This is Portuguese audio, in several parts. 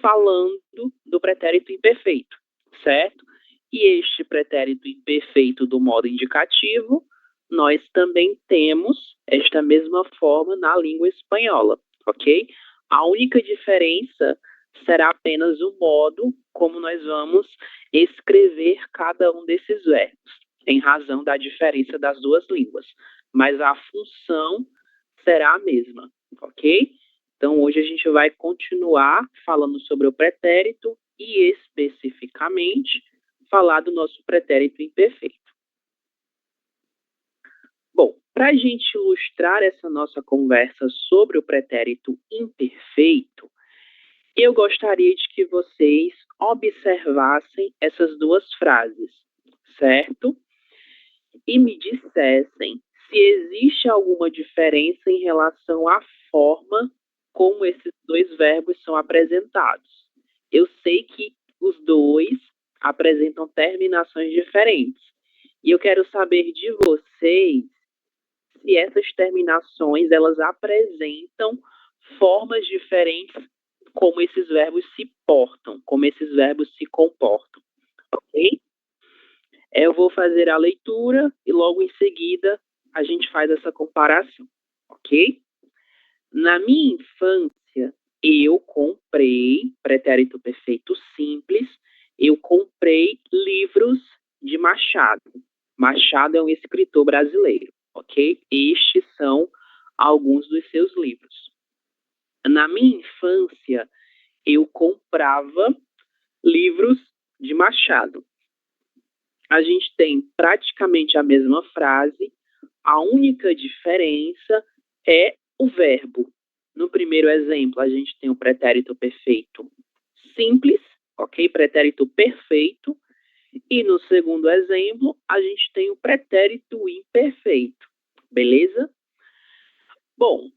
falando do pretérito imperfeito, certo? E este pretérito imperfeito do modo indicativo, nós também temos esta mesma forma na língua espanhola, ok? A única diferença será apenas o modo como nós vamos escrever cada um desses verbos, em razão da diferença das duas línguas. Mas a função será a mesma, ok? Então, hoje a gente vai continuar falando sobre o pretérito e, especificamente, falar do nosso pretérito imperfeito. Bom, para a gente ilustrar essa nossa conversa sobre o pretérito imperfeito, eu gostaria de que vocês observassem essas duas frases, certo? E me dissessem se existe alguma diferença em relação à forma como esses dois verbos são apresentados. Eu sei que os dois apresentam terminações diferentes. E eu quero saber de vocês se essas terminações elas apresentam formas diferentes como esses verbos se portam, como esses verbos se comportam, ok? Eu vou fazer a leitura e logo em seguida a gente faz essa comparação, ok? Na minha infância, eu comprei, pretérito perfeito simples, eu comprei livros de Machado. Machado é um escritor brasileiro, ok? Estes são alguns dos seus livros. Na minha infância, eu comprava livros de Machado. A gente tem praticamente a mesma frase, a única diferença é o verbo. No primeiro exemplo, a gente tem o pretérito perfeito simples, ok? Pretérito perfeito. E no segundo exemplo, a gente tem o pretérito imperfeito, beleza? Bom,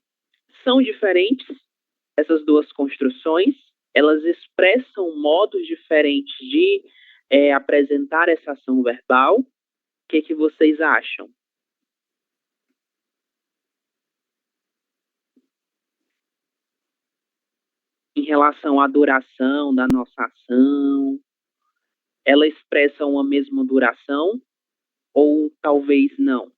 são diferentes essas duas construções, elas expressam modos diferentes de apresentar essa ação verbal. O que vocês acham? Em relação à duração da nossa ação, ela expressa uma mesma duração ou talvez não?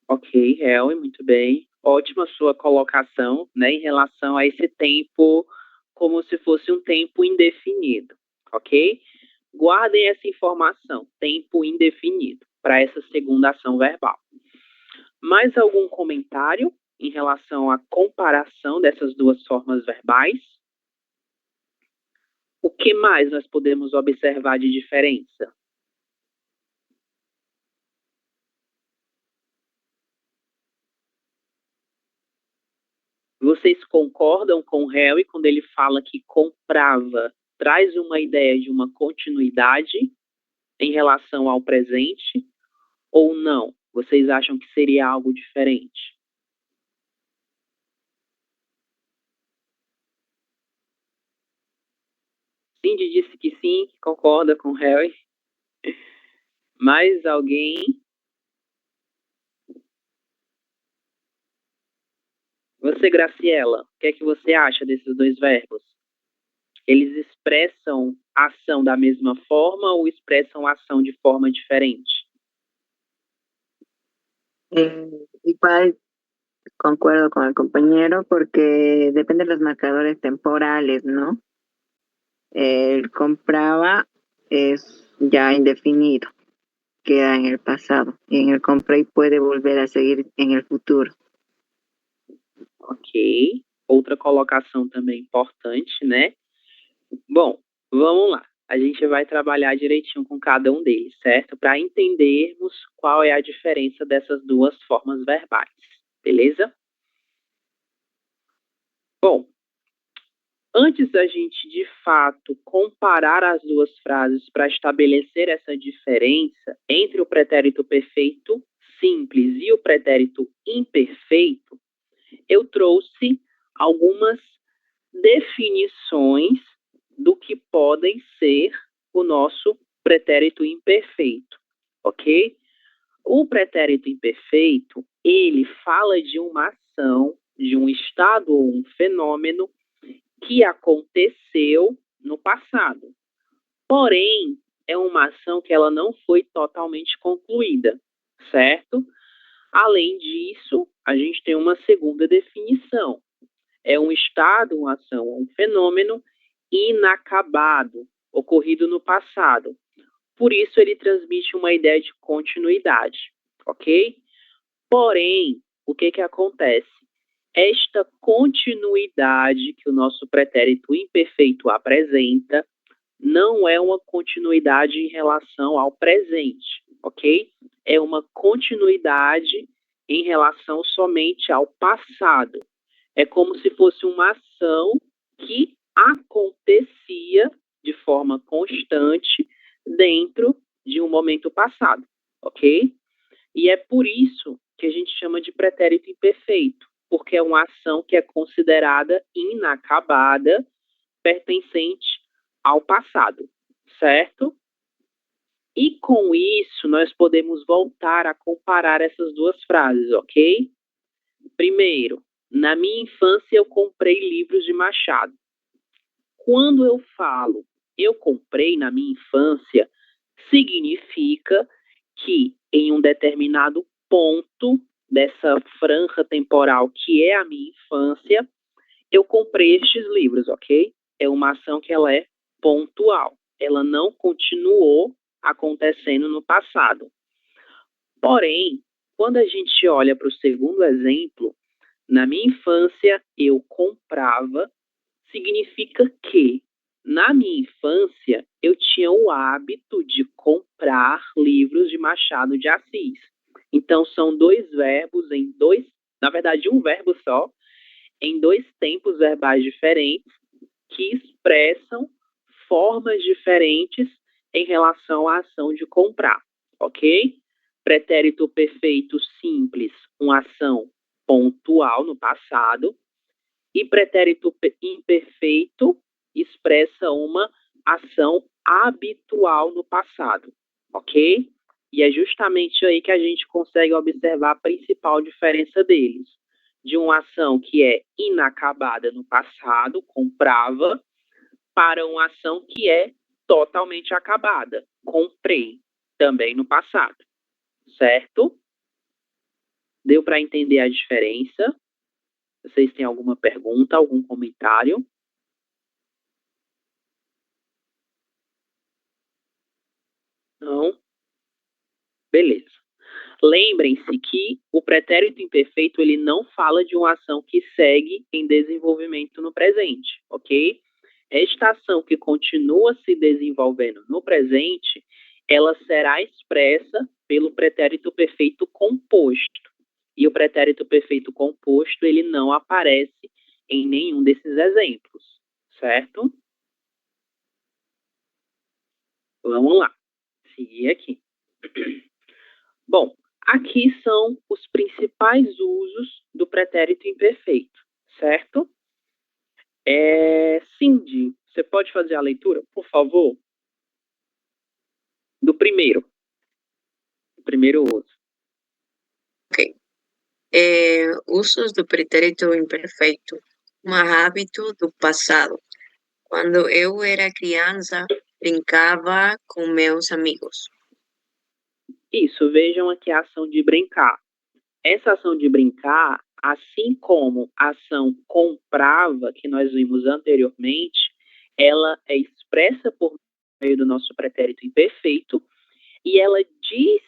Ok, Helmy, muito bem. Ótima sua colocação, né, em relação a esse tempo, como se fosse um tempo indefinido, ok? Guardem essa informação, tempo indefinido, para essa segunda ação verbal. Mais algum comentário em relação à comparação dessas duas formas verbais? O que mais nós podemos observar de diferença? Vocês concordam com o Harry quando ele fala que comprava traz uma ideia de uma continuidade em relação ao presente ou não? Vocês acham que seria algo diferente? Cindy disse que sim, que concorda com o Harry. Mais alguém? Você, Graciela, o que é que você acha desses dois verbos? Eles expressam a ação da mesma forma ou expressam a ação de forma diferente? Igual concuerdo con el compañero porque depende de los marcadores temporales, ¿no? El compraba es ya indefinido, queda en el pasado. Y en el compré puede volver a seguir en el futuro. Ok. Outra colocação também importante, né? Bom, vamos lá. A gente vai trabalhar direitinho com cada um deles, certo? Para entendermos qual é a diferença dessas duas formas verbais, beleza? Bom, antes da gente, de fato, comparar as duas frases para estabelecer essa diferença entre o pretérito perfeito simples e o pretérito imperfeito, eu trouxe algumas definições do que podem ser o nosso pretérito imperfeito, ok? O pretérito imperfeito, ele fala de uma ação, de um estado ou um fenômeno que aconteceu no passado. Porém, é uma ação que ela não foi totalmente concluída, certo? Além disso, a gente tem uma segunda definição. É um estado, uma ação, um fenômeno inacabado, ocorrido no passado. Por isso, ele transmite uma ideia de continuidade, ok? Porém, o que acontece? Esta continuidade que o nosso pretérito imperfeito apresenta não é uma continuidade em relação ao presente, ok? É uma continuidade em relação somente ao passado. É como se fosse uma ação que acontecia de forma constante dentro de um momento passado, ok? E é por isso que a gente chama de pretérito imperfeito, porque é uma ação que é considerada inacabada, pertencente ao passado, certo? E com isso, nós podemos voltar a comparar essas duas frases, ok? Primeiro, na minha infância eu comprei livros de Machado. Quando eu falo eu comprei na minha infância, significa que em um determinado ponto dessa franja temporal que é a minha infância, eu comprei estes livros, ok? É uma ação que ela é pontual. Ela não continuou acontecendo no passado. Porém, quando a gente olha para o segundo exemplo, na minha infância eu comprava, significa que na minha infância eu tinha o hábito de comprar livros de Machado de Assis. Então são dois verbos em dois, na verdade um verbo só, em dois tempos verbais diferentes que expressam formas diferentes em relação à ação de comprar, ok? Pretérito perfeito simples, uma ação pontual no passado, e pretérito imperfeito expressa uma ação habitual no passado, ok? E é justamente aí que a gente consegue observar a principal diferença deles. De uma ação que é inacabada no passado, comprava, para uma ação que é totalmente acabada, comprei, também no passado, certo? Deu para entender a diferença? Vocês têm alguma pergunta, algum comentário? Não? Beleza. Lembrem-se que o pretérito imperfeito ele não fala de uma ação que segue em desenvolvimento no presente, ok? Esta ação que continua se desenvolvendo no presente, ela será expressa pelo pretérito perfeito composto. E o pretérito perfeito composto, ele não aparece em nenhum desses exemplos, certo? Vamos lá, seguir aqui. Bom, aqui são os principais usos do pretérito imperfeito, certo? Cindy, você pode fazer a leitura, por favor, do primeiro uso. Ok. Usos do pretérito imperfeito. Um hábito do passado. Quando eu era criança, brincava com meus amigos. Isso, vejam aqui a ação de brincar. Essa ação de brincar, assim como a ação comprava, que nós vimos anteriormente, ela é expressa por meio do nosso pretérito imperfeito e ela diz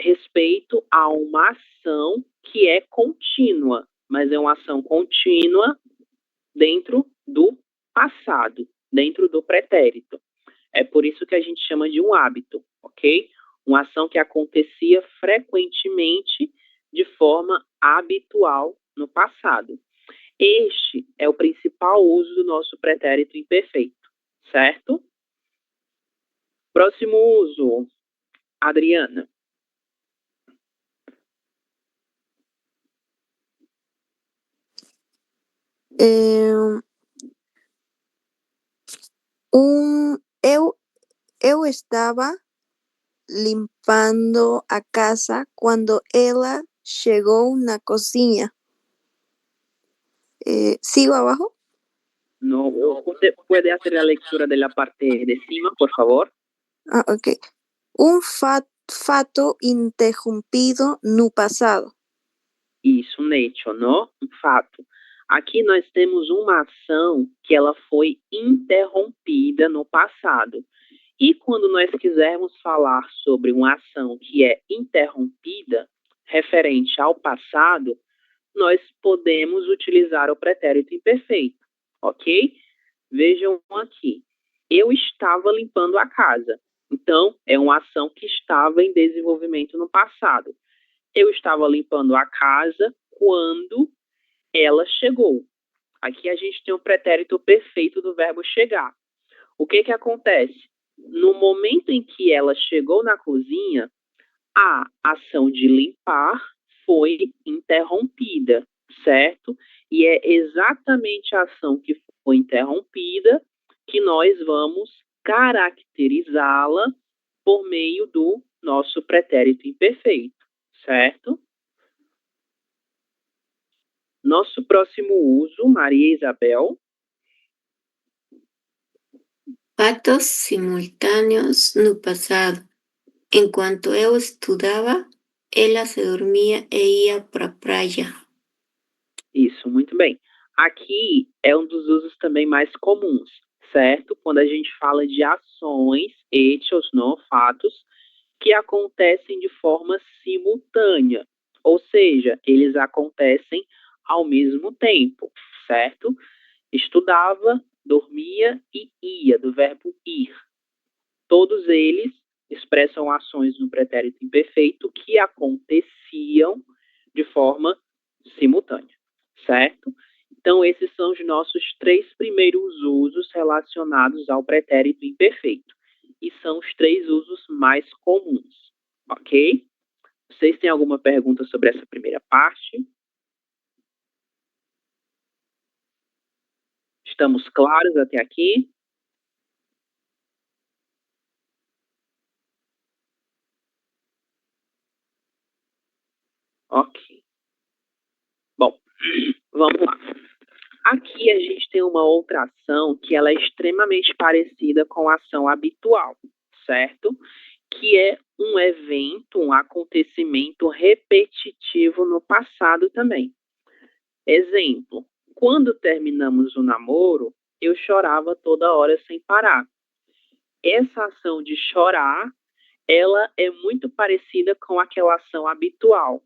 respeito a uma ação que é contínua, mas é uma ação contínua dentro do passado, dentro do pretérito. É por isso que a gente chama de um hábito, ok? Uma ação que acontecia frequentemente de forma habitual no passado. Este é o principal uso do nosso pretérito imperfeito, certo? Próximo uso, Adriana. É, eu estava limpando a casa quando ela chegou na cozinha. ¿Sigo abajo? No, ¿usted puede hacer la lectura de la parte de cima, por favor? Ah, ok. Um fato interrompido no passado. Isso, um hecho, não? Um fato. Aqui nós temos uma ação que ela foi interrompida no passado. E quando nós quisermos falar sobre uma ação que é interrompida, referente ao passado, nós podemos utilizar o pretérito imperfeito, ok? Vejam aqui. Eu estava limpando a casa. Então, é uma ação que estava em desenvolvimento no passado. Eu estava limpando a casa quando ela chegou. Aqui a gente tem o pretérito perfeito do verbo chegar. O que acontece? No momento em que ela chegou na cozinha, a ação de limpar foi interrompida, certo? E é exatamente a ação que foi interrompida que nós vamos caracterizá-la por meio do nosso pretérito imperfeito, certo? Nosso próximo uso, Maria Isabel. Fatos simultâneos no passado. Enquanto eu estudava, ela se dormia e ia para a praia. Isso, muito bem. Aqui é um dos usos também mais comuns, certo? Quando a gente fala de ações, hechos, não, fatos, que acontecem de forma simultânea, ou seja, eles acontecem ao mesmo tempo, certo? Estudava, dormia e ia, do verbo ir. Todos eles expressam ações no pretérito imperfeito que aconteciam de forma simultânea, certo? Então, esses são os nossos 3 primeiros usos relacionados ao pretérito imperfeito. E são os 3 usos mais comuns, ok? Vocês têm alguma pergunta sobre essa primeira parte? Estamos claros até aqui? Ok. Bom, vamos lá. Aqui a gente tem uma outra ação que ela é extremamente parecida com a ação habitual, certo? Que é um evento, um acontecimento repetitivo no passado também. Exemplo, quando terminamos o namoro, eu chorava toda hora sem parar. Essa ação de chorar, ela é muito parecida com aquela ação habitual,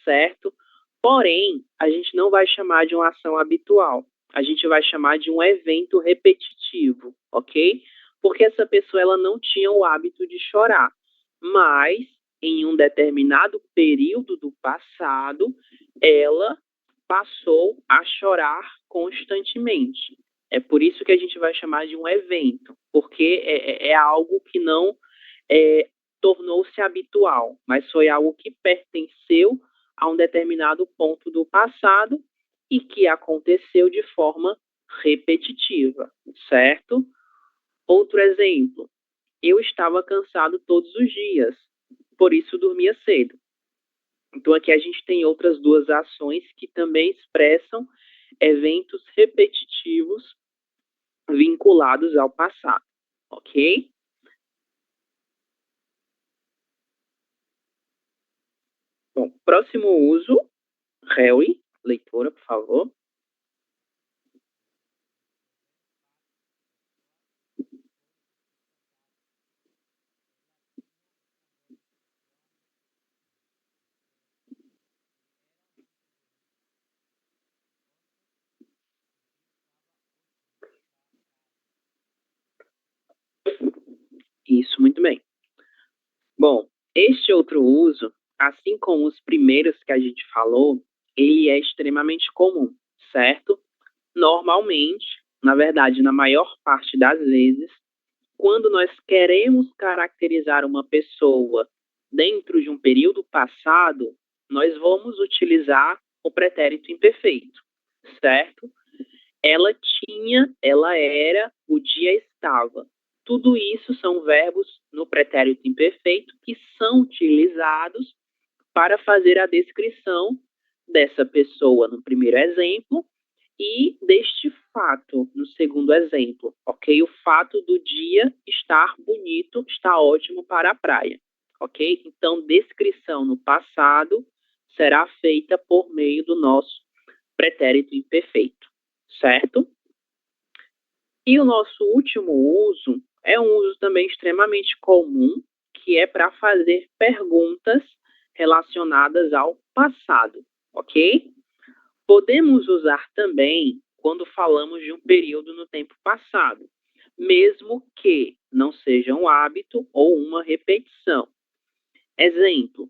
certo? Porém, a gente não vai chamar de uma ação habitual. A gente vai chamar de um evento repetitivo, ok? Porque essa pessoa ela não tinha o hábito de chorar. Mas, em um determinado período do passado, ela passou a chorar constantemente. É por isso que a gente vai chamar de um evento, porque é algo que não tornou-se habitual, mas foi algo que pertenceu a um determinado ponto do passado e que aconteceu de forma repetitiva, certo? Outro exemplo, eu estava cansado todos os dias, por isso dormia cedo. Então aqui a gente tem outras 2 ações que também expressam eventos repetitivos vinculados ao passado, ok? Bom, próximo uso, Harry, leitura, por favor. Isso, muito bem. Bom, este outro uso, assim como os primeiros que a gente falou, ele é extremamente comum, certo? Normalmente, na verdade, na maior parte das vezes, quando nós queremos caracterizar uma pessoa dentro de um período passado, nós vamos utilizar o pretérito imperfeito, certo? ela tinha, ela era, o dia estava. Tudo isso são verbos no pretérito imperfeito que são utilizados para fazer a descrição dessa pessoa no primeiro exemplo e deste fato no segundo exemplo, ok? O fato do dia estar bonito, está ótimo para a praia, ok? Então, descrição no passado será feita por meio do nosso pretérito imperfeito, certo? E o nosso último uso é um uso também extremamente comum, que é para fazer perguntas relacionadas ao passado, ok? Podemos usar também quando falamos de um período no tempo passado, mesmo que não seja um hábito ou uma repetição. Exemplo: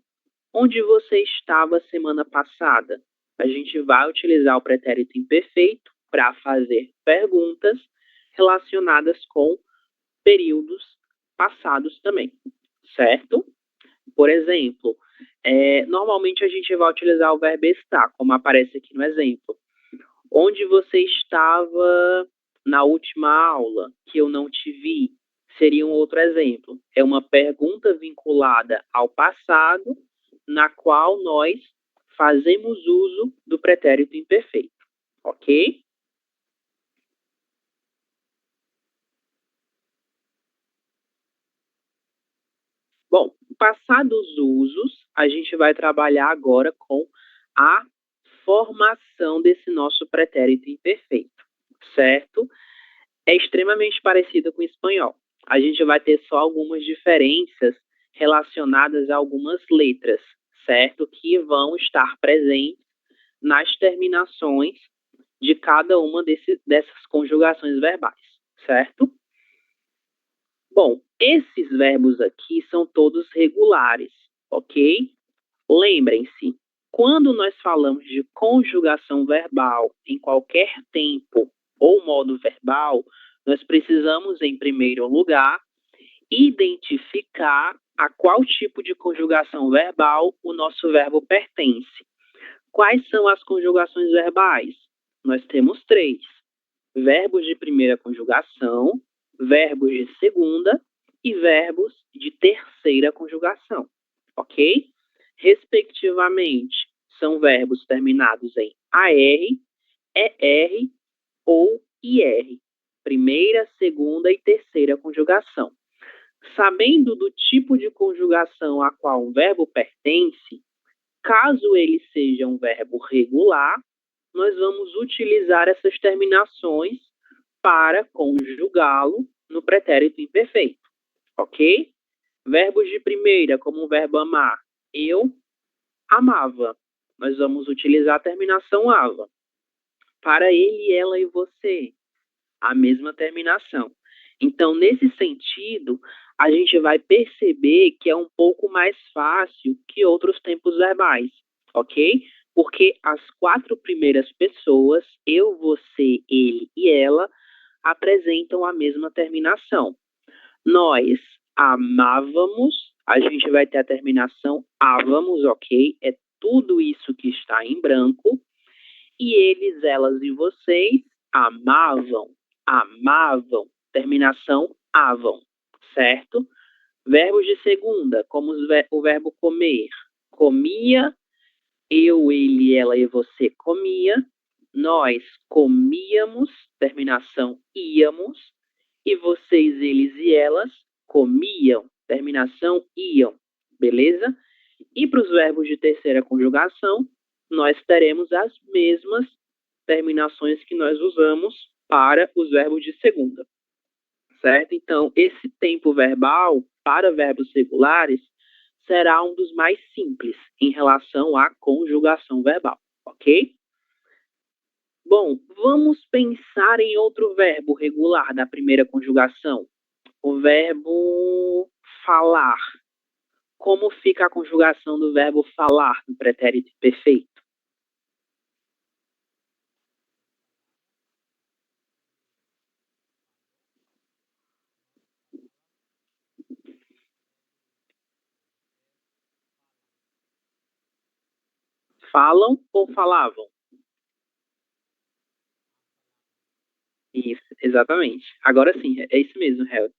onde você estava semana passada? A gente vai utilizar o pretérito imperfeito para fazer perguntas relacionadas com períodos passados também, certo? Por exemplo, normalmente a gente vai utilizar o verbo estar, como aparece aqui no exemplo. Onde você estava na última aula que eu não te vi? Seria um outro exemplo. É uma pergunta vinculada ao passado, na qual nós fazemos uso do pretérito imperfeito, ok? Bom, passados os usos, a gente vai trabalhar agora com a formação desse nosso pretérito imperfeito, certo? É extremamente parecido com o espanhol. A gente vai ter só algumas diferenças relacionadas a algumas letras, certo? Que vão estar presentes nas terminações de cada uma dessas conjugações verbais, certo? Bom, esses verbos aqui são todos regulares, ok? Lembrem-se, quando nós falamos de conjugação verbal em qualquer tempo ou modo verbal, nós precisamos, em primeiro lugar, identificar a qual tipo de conjugação verbal o nosso verbo pertence. Quais são as conjugações verbais? Nós temos três: verbos de primeira conjugação, verbos de segunda e verbos de terceira conjugação, ok? Respectivamente, são verbos terminados em AR, ER ou IR, primeira, segunda e terceira conjugação. Sabendo do tipo de conjugação a qual um verbo pertence, caso ele seja um verbo regular, nós vamos utilizar essas terminações para conjugá-lo no pretérito imperfeito, ok? Verbos de primeira, como o verbo amar. Eu amava. Nós vamos utilizar a terminação ava. Para ele, ela e você, a mesma terminação. Então, nesse sentido, a gente vai perceber que é um pouco mais fácil que outros tempos verbais, ok? Porque as quatro primeiras pessoas, eu, você, ele e ela, apresentam a mesma terminação. Nós amávamos, a gente vai ter a terminação ávamos, ok? É tudo isso que está em branco. E eles, elas e vocês amavam, amavam, terminação avam, certo? Verbos de segunda, como o verbo comer. Comia, eu, ele, ela e você comia. Nós comíamos, terminação íamos. E vocês, eles e elas comiam, terminação iam, beleza? E para os verbos de terceira conjugação, nós teremos as mesmas terminações que nós usamos para os verbos de segunda, certo? Então, esse tempo verbal para verbos regulares será um dos mais simples em relação à conjugação verbal, ok? Bom, vamos pensar em outro verbo regular da primeira conjugação, o verbo falar. Como fica a conjugação do verbo falar no pretérito perfeito? Falam ou falavam? Isso, exatamente. Agora sim, é isso mesmo, Harry.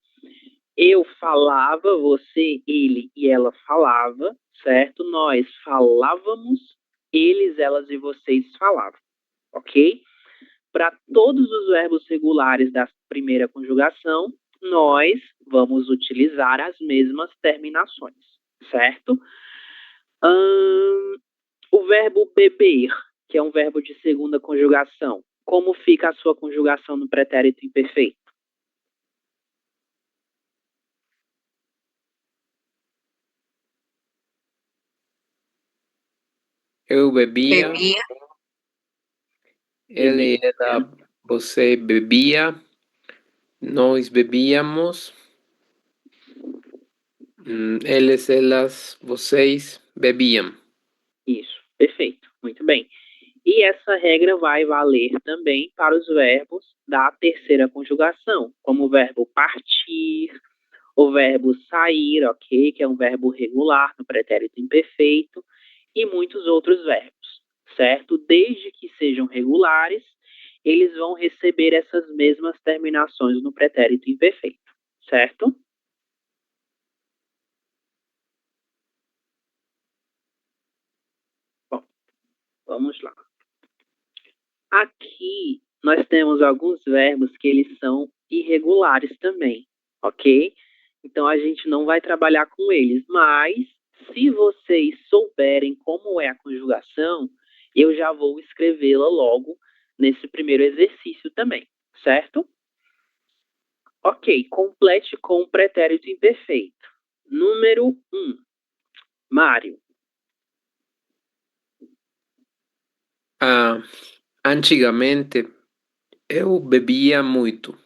Eu falava, você, ele e ela falava, certo? Nós falávamos, eles, elas e vocês falavam, ok? Para todos os verbos regulares da primeira conjugação, nós vamos utilizar as mesmas terminações, certo? O verbo beber, que é um verbo de segunda conjugação, como fica a sua conjugação no pretérito imperfeito? Eu bebia, Bebía, ele, ela, você bebia, nós bebíamos, eles, elas, vocês bebiam. Isso, perfeito, muito bem. E essa regra vai valer também para os verbos da terceira conjugação, como o verbo partir, o verbo sair, ok, que é um verbo regular no pretérito imperfeito, e muitos outros verbos, certo? Desde que sejam regulares, eles vão receber essas mesmas terminações no pretérito imperfeito, certo? Bom, vamos lá. Aqui nós temos alguns verbos que eles são irregulares também, ok? Então a gente não vai trabalhar com eles, mas se vocês souberem como é a conjugação, eu já vou escrevê-la logo nesse primeiro exercício também, certo? Ok, complete com o pretérito imperfeito. Número 1, Mário. Antigamente, eu bebia muito.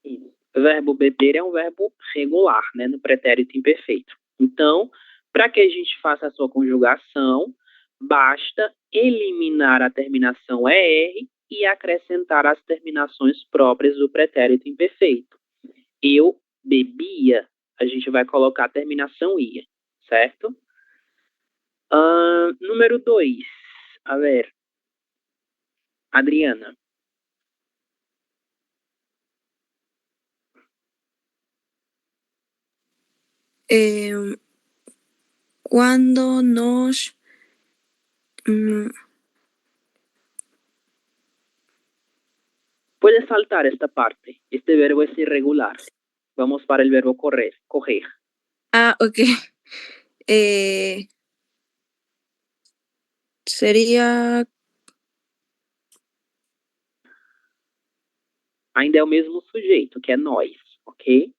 O verbo beber é um verbo regular, né, no pretérito imperfeito. Então, para que a gente faça a sua conjugação, basta eliminar a terminação ER e acrescentar as terminações próprias do pretérito imperfeito. Eu bebia, a gente vai colocar a terminação ia, certo? Número 2, a ver, Adriana. Cuando nos Puedes saltar esta parte. Este verbo es irregular. Vamos para el verbo correr, coger. ok. Sería Ainda é o mesmo sujeito, que é nós, ok?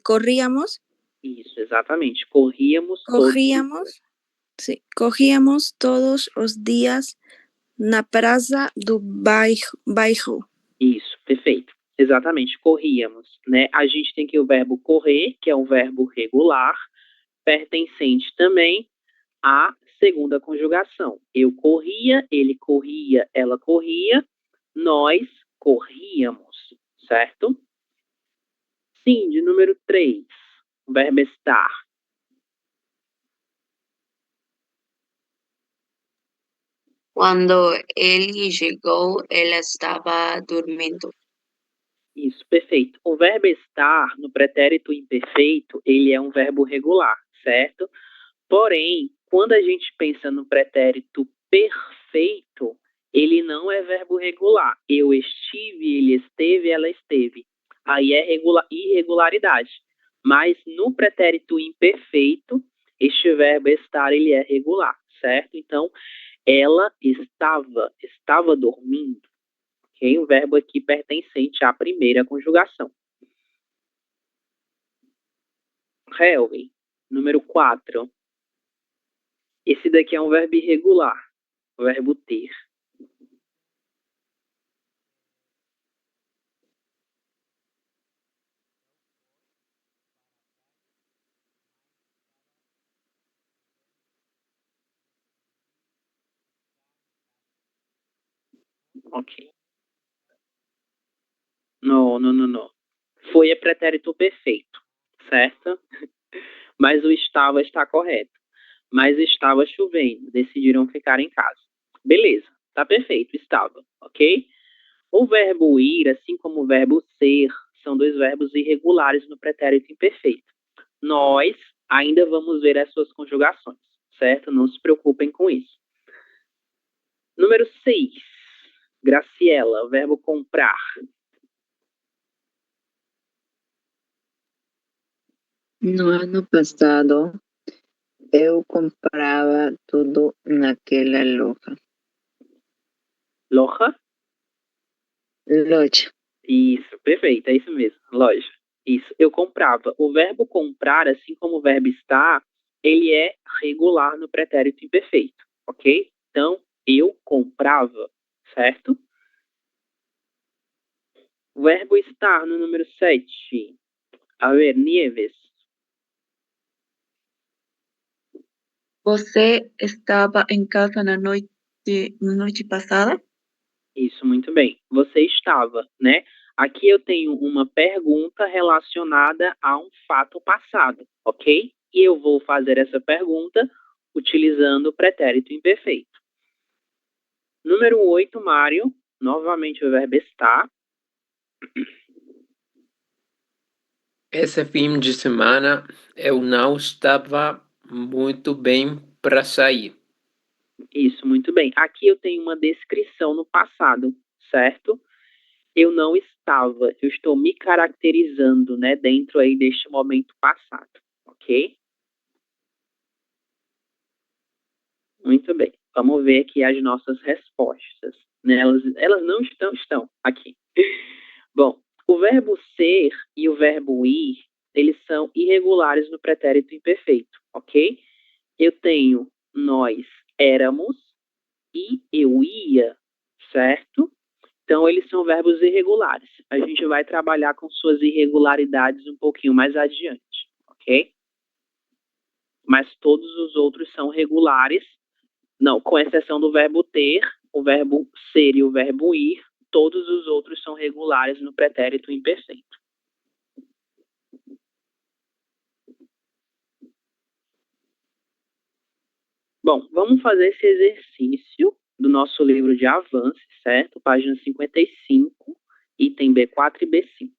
corríamos, Isso, exatamente. Corríamos cogíamos, sí, cogíamos todos os días na praça do bairro. Isso, perfeito. Exatamente, corríamos, né? A gente tem aqui o verbo correr, que é um verbo regular, pertencente também à segunda conjugação. Eu corria, ele corria, ela corria, nós corríamos, certo? Sim, de número 3, o verbo estar. cuando él llegó, él estaba durmiendo. Isso, perfeito. O verbo estar, no pretérito imperfeito, ele é um verbo regular, certo? Porém, quando a gente pensa no pretérito perfeito, ele não é verbo regular. Eu estive, ele esteve, ela esteve. Aí é irregularidade. Mas no pretérito imperfeito, este verbo estar, ele é regular, certo? Então, ela estava dormindo. Okay? O verbo aqui pertencente à primeira conjugação. Helvin, número 4. Esse daqui é um verbo irregular, o verbo ter. Ok. Não. Foi é pretérito perfeito, certo? Mas o estava está correto. Mas estava chovendo, decidiram ficar em casa. Beleza, tá perfeito, estava, ok? O verbo ir, assim como o verbo ser, são dois verbos irregulares no pretérito imperfeito. Nós ainda vamos ver as suas conjugações, certo? Não se preocupem com isso. Número 6. Graciela, verbo comprar. No ano passado, eu comprava tudo naquela loja. Loja? Loja. Isso, perfeito, é isso mesmo, loja. Isso, eu comprava. O verbo comprar, assim como o verbo estar, ele é regular no pretérito imperfeito, ok? Então, eu comprava, certo? O verbo estar no número 7. A ver, Nieves. Você estava em casa na noite passada? Isso, muito bem. Você estava, né? Aqui eu tenho uma pergunta relacionada a um fato passado, ok? E eu vou fazer essa pergunta utilizando o pretérito imperfeito. Número 8, Mário. Novamente o verbo estar. Esse fim de semana eu não estava muito bem para sair. Isso, muito bem. Aqui eu tenho uma descrição no passado, certo? Eu não estava, eu estou me caracterizando, né, dentro aí deste momento passado, ok? Muito bem. Vamos ver aqui as nossas respostas. Né? Elas não estão aqui. Bom, o verbo ser e o verbo ir, eles são irregulares no pretérito imperfeito, ok? Eu tenho nós éramos e eu ia, certo? Então, eles são verbos irregulares. A gente vai trabalhar com suas irregularidades um pouquinho mais adiante, ok? Mas todos os outros são regulares. Não, com exceção do verbo ter, o verbo ser e o verbo ir, todos os outros são regulares no pretérito imperfeito. Bom, vamos fazer esse exercício do nosso livro de avance, certo? Página 55, item B4 e B5.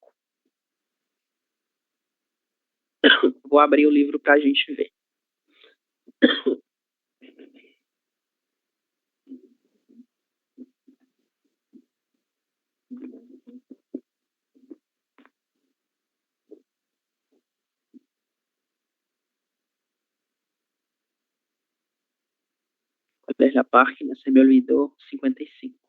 Vou abrir o livro para a gente ver. Vou ver a página, se me olvidou, 55.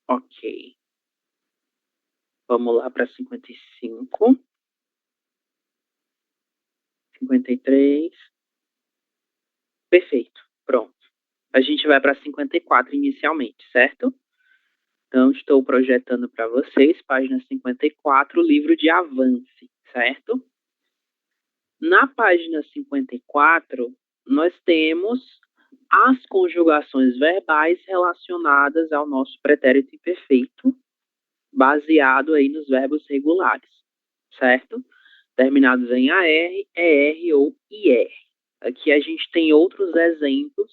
Ok. Vamos lá para 55. 53. Perfeito. Pronto. A gente vai para 54 inicialmente, certo? Então, estou projetando para vocês, página 54, livro de avance, certo? Na página 54, nós temos as conjugações verbais relacionadas ao nosso pretérito imperfeito, baseado aí nos verbos regulares, certo? Terminados em AR, ER ou IR. Aqui a gente tem outros exemplos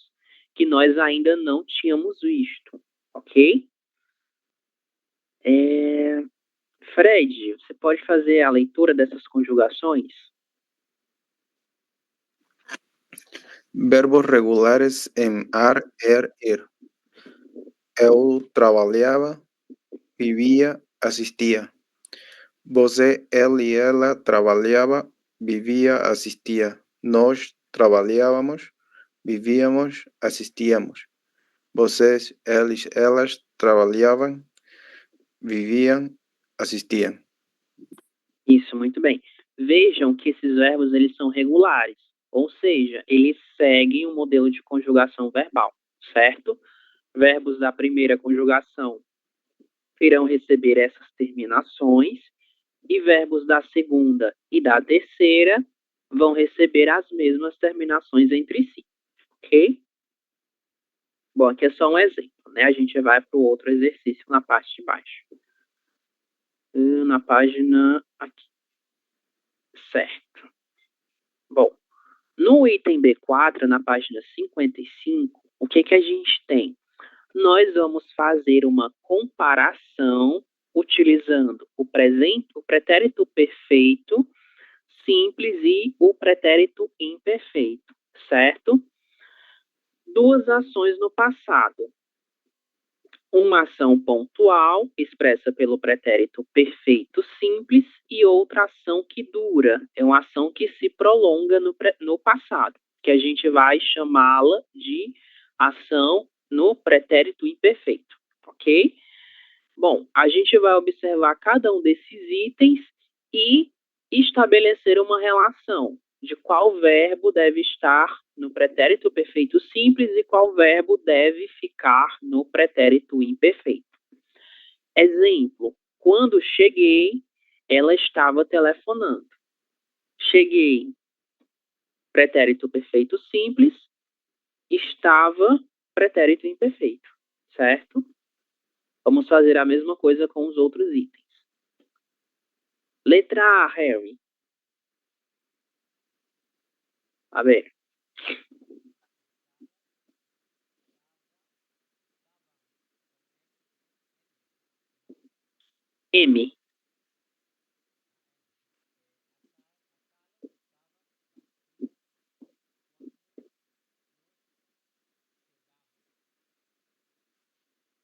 que nós ainda não tínhamos visto, ok? Fred, você pode fazer a leitura dessas conjugações? Verbos regulares em ar, ir. Eu trabalhava, vivia, assistia. Você, ele e ela trabalhava, vivia, assistia. Nós trabalhávamos, vivíamos, assistíamos. Vocês, eles, elas trabalhavam, viviam, assistiam. Isso, muito bem. Vejam que esses verbos eles são regulares, ou seja, eles seguem o modelo de conjugação verbal, certo? Verbos da primeira conjugação irão receber essas terminações e verbos da segunda e da terceira vão receber as mesmas terminações entre si, ok? Bom, aqui é só um exemplo, né? A gente vai para o outro exercício na parte de baixo. Na página aqui. Certo. Bom, no item B4, na página 55, o que a gente tem? Nós vamos fazer uma comparação utilizando o pretérito perfeito simples e o pretérito imperfeito, certo? Duas ações no passado. Uma ação pontual, expressa pelo pretérito perfeito simples, e outra ação que dura, é uma ação que se prolonga no passado, que a gente vai chamá-la de ação no pretérito imperfeito, ok? Bom, a gente vai observar cada um desses itens e estabelecer uma relação de qual verbo deve estar no pretérito perfeito simples e qual verbo deve ficar no pretérito imperfeito. Exemplo, quando cheguei, ela estava telefonando. Cheguei, pretérito perfeito simples, estava, pretérito imperfeito, certo? Vamos fazer a mesma coisa com os outros itens. Letra A, Harry. A ver. M.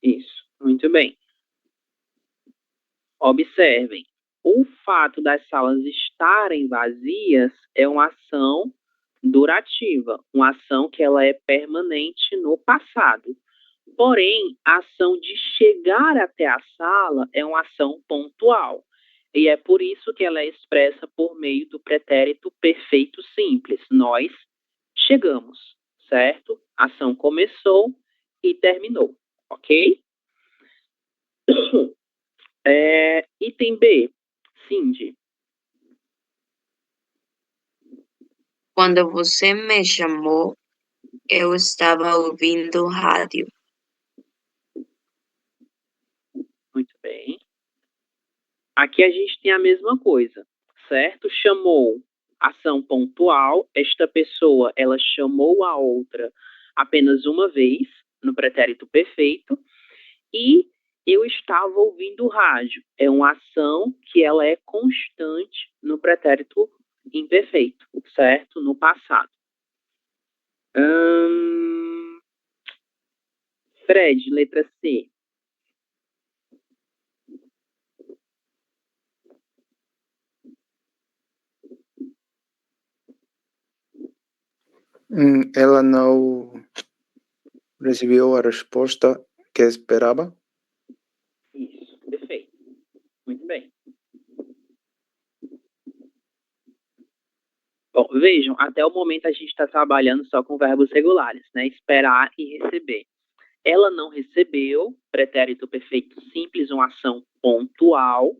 Isso, muito bem. Observem, o fato das salas estarem vazias é uma ação durativa, uma ação que ela é permanente no passado. Porém, a ação de chegar até a sala é uma ação pontual. E é por isso que ela é expressa por meio do pretérito perfeito simples. Nós chegamos, certo? A ação começou e terminou, ok? Item B, Cindy. Quando você me chamou, eu estava ouvindo rádio. Muito bem. Aqui a gente tem a mesma coisa, certo? Chamou, ação pontual. Esta pessoa, ela chamou a outra apenas uma vez, no pretérito perfeito. E eu estava ouvindo rádio. É uma ação que ela é constante no pretérito imperfeito, certo? No passado. Fred, letra C. Ela não recebeu a resposta que esperava. Isso, perfeito. Muito bem. Bom, vejam, até o momento a gente está trabalhando só com verbos regulares, né? Esperar e receber. Ela não recebeu, pretérito perfeito simples, uma ação pontual,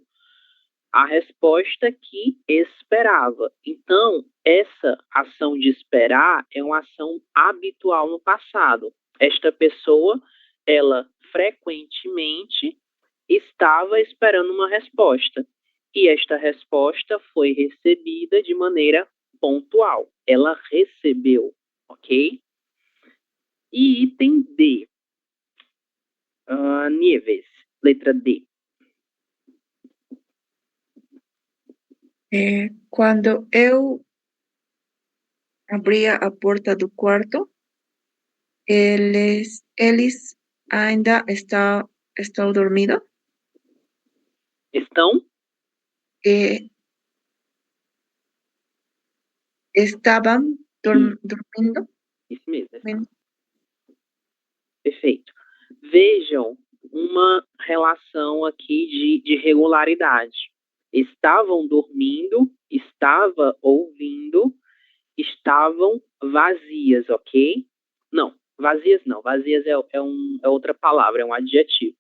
a resposta que esperava. Então, essa ação de esperar é uma ação habitual no passado. Esta pessoa, ela frequentemente estava esperando uma resposta. E esta resposta foi recebida de maneira pontual. Ela recebeu, ok? E item D. Nieves, letra D. Quando eu abria a porta do quarto, eles ainda estão dormindo. Estão? Estavam dormindo. Isso mesmo. Perfeito. Vejam uma relação aqui de regularidade. Estavam dormindo, estava ouvindo, estavam vazias, ok? Não, vazias não. Vazias é outra palavra, é um adjetivo.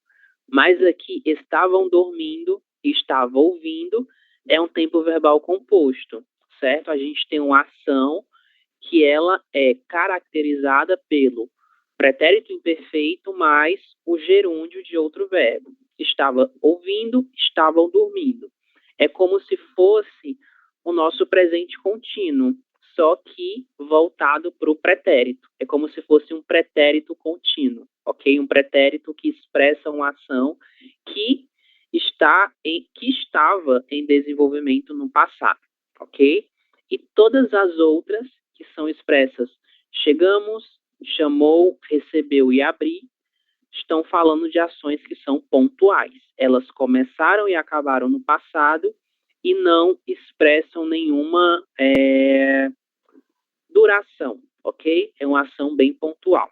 Mas aqui, estavam dormindo, estava ouvindo, é um tempo verbal composto, certo? A gente tem uma ação que ela é caracterizada pelo pretérito imperfeito mais o gerúndio de outro verbo. Estava ouvindo, estavam dormindo. É como se fosse o nosso presente contínuo, só que voltado para o pretérito. É como se fosse um pretérito contínuo, ok? Um pretérito que expressa uma ação que estava em desenvolvimento no passado, ok? E todas as outras que são expressas chegamos, chamou, recebeu e abri, estão falando de ações que são pontuais. Elas começaram e acabaram no passado e não expressam nenhuma duração, ok? É uma ação bem pontual.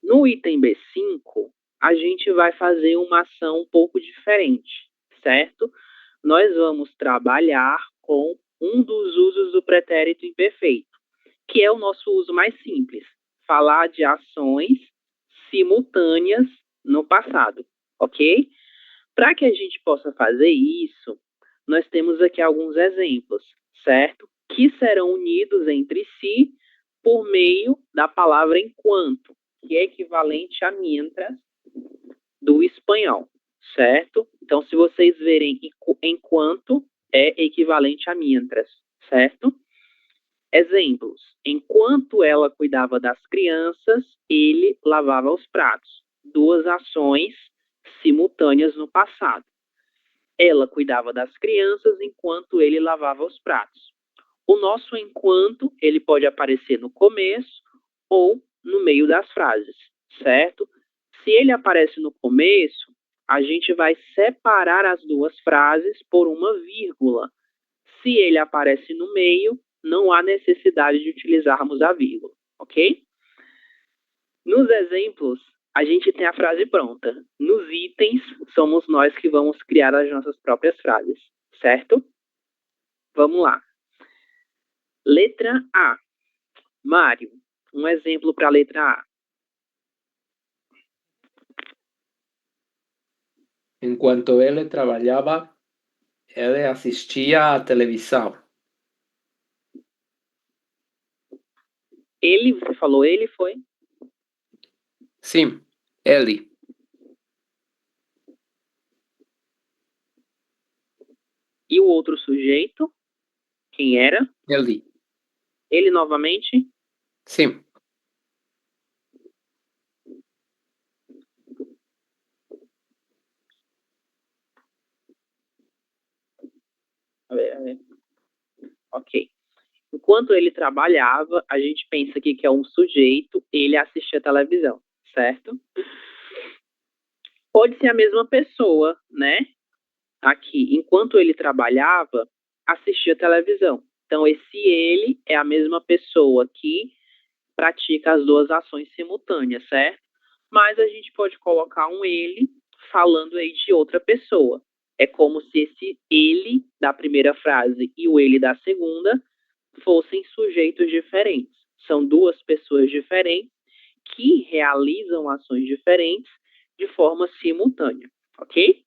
No item B5, a gente vai fazer uma ação um pouco diferente, certo? Nós vamos trabalhar com um dos usos do pretérito imperfeito, que é o nosso uso mais simples, falar de ações simultâneas no passado, ok? Para que a gente possa fazer isso, nós temos aqui alguns exemplos, certo? Que serão unidos entre si por meio da palavra enquanto, que é equivalente a mientras do espanhol, certo? Então, se vocês verem enquanto, é equivalente a mientras, certo? Exemplos. Enquanto ela cuidava das crianças, ele lavava os pratos. Duas ações simultâneas no passado. Ela cuidava das crianças enquanto ele lavava os pratos. O nosso enquanto, ele pode aparecer no começo ou no meio das frases, certo? Se ele aparece no começo, a gente vai separar as duas frases por uma vírgula. Se ele aparece no meio, não há necessidade de utilizarmos a vírgula, ok? Nos exemplos, a gente tem a frase pronta. Nos itens, somos nós que vamos criar as nossas próprias frases, certo? Vamos lá. Letra A. Mário, um exemplo para a letra A. Enquanto ele trabalhava, ele assistia à televisão. Ele, você falou ele, foi? Sim, ele. E o outro sujeito? Quem era? Ele. Ele novamente? Sim. A ver. Ok. Enquanto ele trabalhava, a gente pensa aqui que é um sujeito, ele assistia televisão, certo? Pode ser a mesma pessoa, né? Aqui, enquanto ele trabalhava, assistia televisão. Então, esse ele é a mesma pessoa que pratica as duas ações simultâneas, certo? Mas a gente pode colocar um ele falando aí de outra pessoa. É como se esse ele da primeira frase e o ele da segunda fossem sujeitos diferentes. São duas pessoas diferentes que realizam ações diferentes de forma simultânea, ok?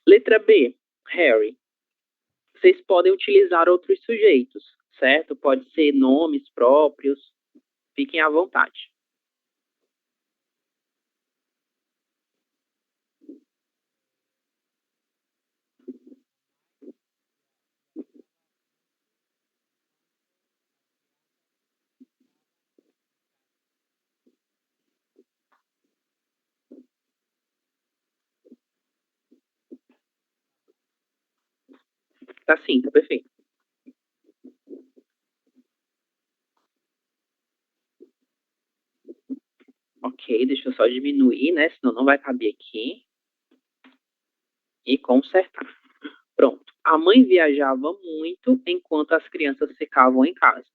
Letra B, Harry. Vocês podem utilizar outros sujeitos, certo? Pode ser nomes próprios. Fiquem à vontade. Tá sim, tá perfeito. Ok, deixa eu só diminuir, né? Senão não vai caber aqui. E consertar. Pronto. A mãe viajava muito enquanto as crianças ficavam em casa.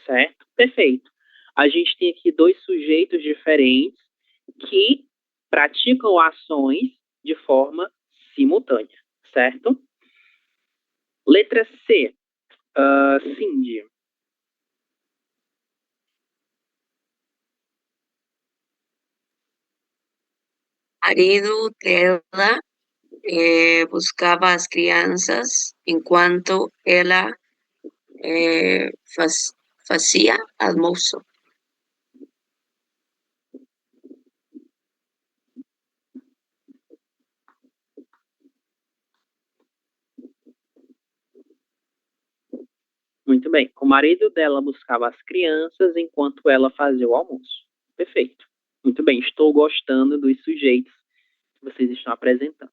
Certo? Perfeito. A gente tem aqui dois sujeitos diferentes que praticam ações de forma simultânea, certo? Letra C, Cindy. Marido dela buscava as crianças enquanto ela fazia almoço. Muito bem. O marido dela buscava as crianças enquanto ela fazia o almoço. Perfeito. Muito bem. Estou gostando dos sujeitos que vocês estão apresentando.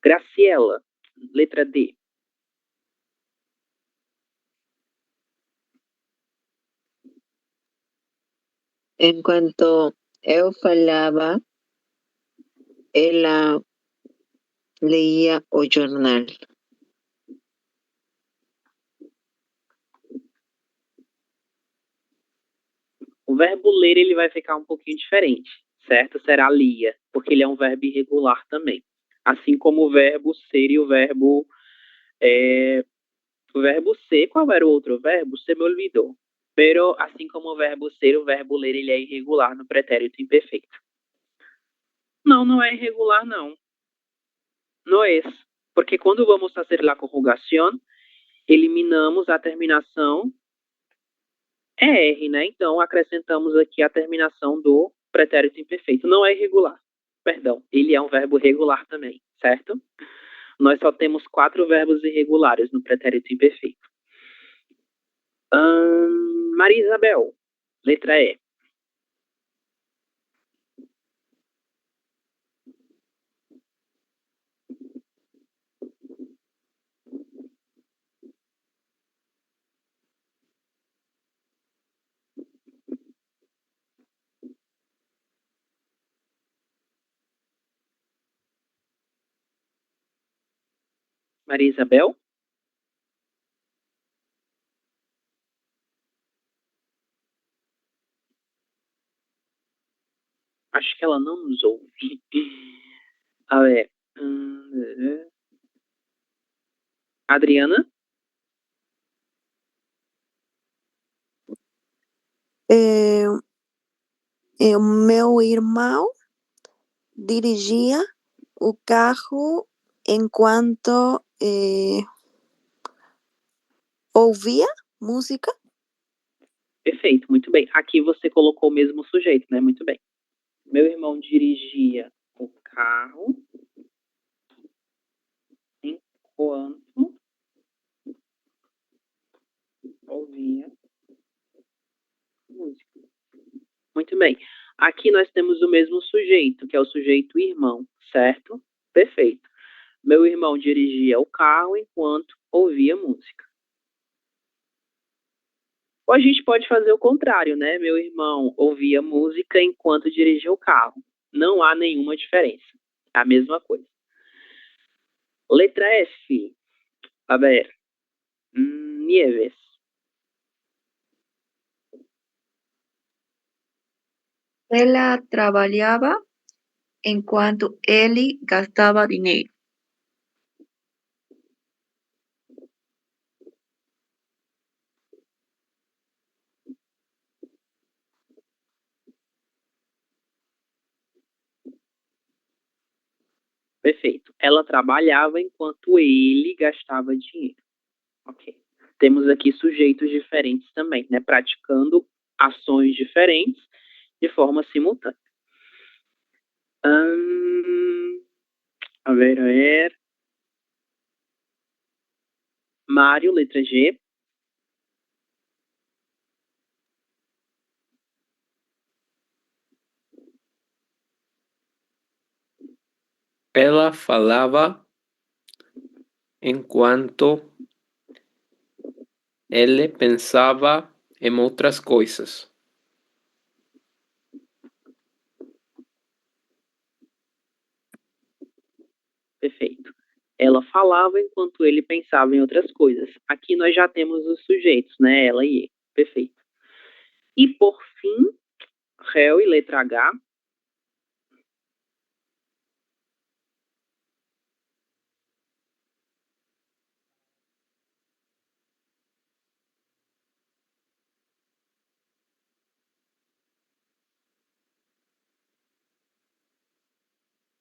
Graciela, letra D. Enquanto eu falava, ela leía o jornal. O verbo ler ele vai ficar um pouquinho diferente, certo? Será lia, porque ele é um verbo irregular também. Assim como o verbo ser e o verbo ser, qual era o outro verbo? Se me olvidou. Pero, assim como o verbo ser, o verbo ler ele é irregular no pretérito imperfeito. Não, não é irregular, não. Não é. Porque quando vamos fazer a conjugação, eliminamos a terminação R, né? Então, acrescentamos aqui a terminação do pretérito imperfeito. Não é irregular. Perdão, ele é um verbo regular também, certo? Nós só temos 4 verbos irregulares no pretérito imperfeito. Maria Isabel, letra E. Maria Isabel? Acho que ela não nos ouve. A ver. Adriana? O meu irmão dirigia o carro enquanto ouvia música. Perfeito, muito bem. Aqui você colocou o mesmo sujeito, né? Muito bem. Meu irmão dirigia o carro enquanto ouvia música. Muito bem. Aqui nós temos o mesmo sujeito, que é o sujeito irmão, certo? Perfeito. Meu irmão dirigia o carro enquanto ouvia música. Ou a gente pode fazer o contrário, né? Meu irmão ouvia música enquanto dirigia o carro. Não há nenhuma diferença. É a mesma coisa. Letra F. A ver. Nieves. Ela trabalhava enquanto ele gastava dinheiro. Perfeito. Ela trabalhava enquanto ele gastava dinheiro. Ok. Temos aqui sujeitos diferentes também, né? Praticando ações diferentes de forma simultânea. A ver. Mário, letra G. Ela falava enquanto ele pensava em outras coisas. Perfeito. Ela falava enquanto ele pensava em outras coisas. Aqui nós já temos os sujeitos, né? Ela e ele. Perfeito. E por fim, réu e letra H.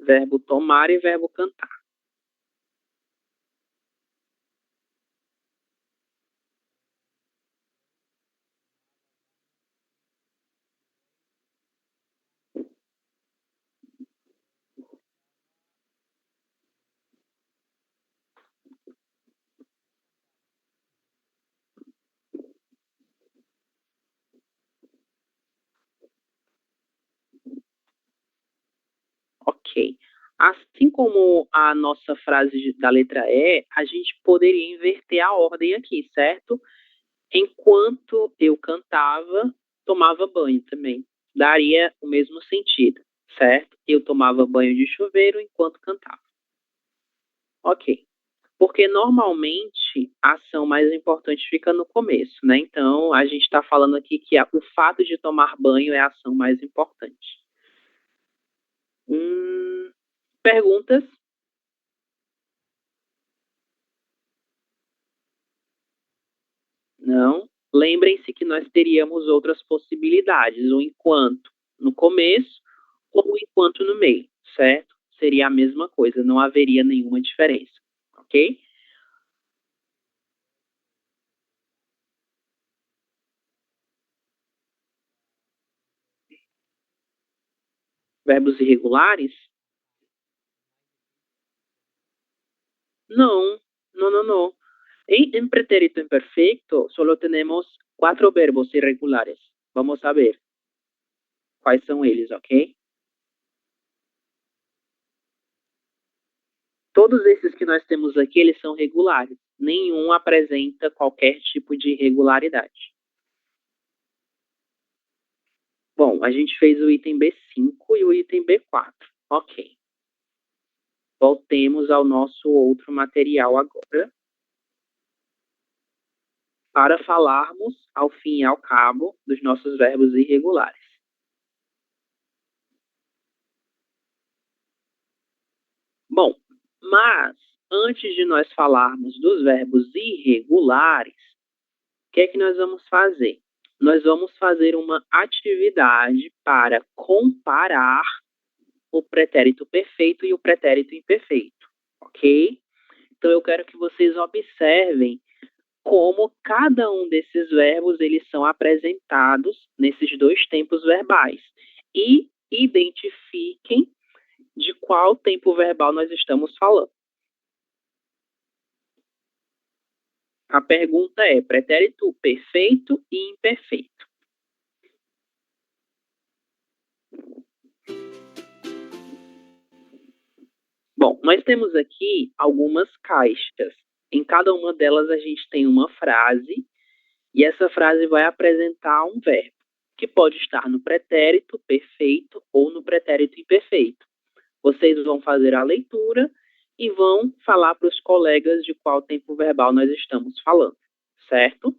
verbo tomar e verbo cantar. Ok. Assim como a nossa frase da letra E, a gente poderia inverter a ordem aqui, certo? Enquanto eu cantava, tomava banho também. Daria o mesmo sentido, certo? Eu tomava banho de chuveiro enquanto cantava. Ok. Porque normalmente a ação mais importante fica no começo, né? Então a gente está falando aqui que o fato de tomar banho é a ação mais importante. Perguntas? Não. Lembrem-se que nós teríamos outras possibilidades, o enquanto no começo ou o enquanto no meio, certo? Seria a mesma coisa, não haveria nenhuma diferença, ok? Verbos irregulares? Não, não, não, não. En pretérito imperfecto solo tenemos 4 verbos irregulares. Vamos a ver quais são eles, ok? Todos esses que nós temos aqui, eles são regulares. Nenhum apresenta qualquer tipo de irregularidade. Bom, a gente fez o item B5 e o item B4. Ok. Voltemos ao nosso outro material agora, para falarmos, ao fim e ao cabo, dos nossos verbos irregulares. Bom, mas antes de nós falarmos dos verbos irregulares, o que é que nós vamos fazer? Nós vamos fazer uma atividade para comparar o pretérito perfeito e o pretérito imperfeito, ok? Então eu quero que vocês observem como cada um desses verbos eles são apresentados nesses dois tempos verbais e identifiquem de qual tempo verbal nós estamos falando. A pergunta é pretérito perfeito e imperfeito. Bom, nós temos aqui algumas caixas. Em cada uma delas a gente tem uma frase e essa frase vai apresentar um verbo que pode estar no pretérito perfeito ou no pretérito imperfeito. Vocês vão fazer a leitura e vão falar para os colegas de qual tempo verbal nós estamos falando, certo?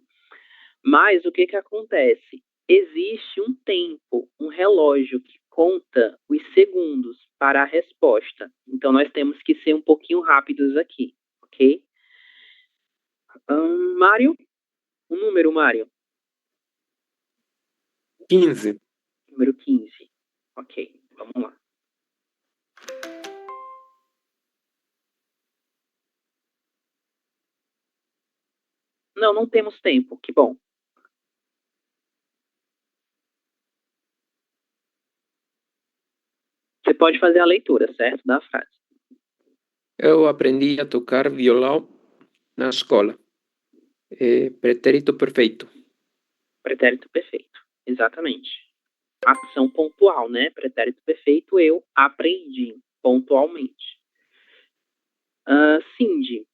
Mas o que que acontece? Existe um tempo, um relógio que conta os segundos para a resposta. Então nós temos que ser um pouquinho rápidos aqui, ok? Mário? Um número, Mário? 15. Número 15. Ok, vamos lá. Não, não temos tempo, que bom. Você pode fazer a leitura, certo? Da frase. Eu aprendi a tocar violão na escola. Pretérito perfeito. Pretérito perfeito, exatamente. Ação pontual, né? Pretérito perfeito, eu aprendi pontualmente. Cindy.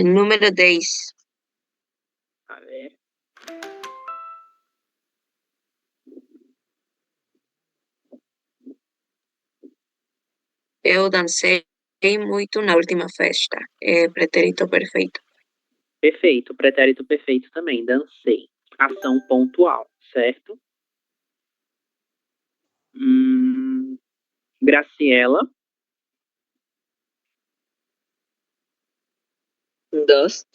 Número 10. A ver. Eu dancei muito na última festa. Pretérito perfeito. Perfeito, pretérito perfeito também, dancei. Ação pontual, certo? Graciela. 2.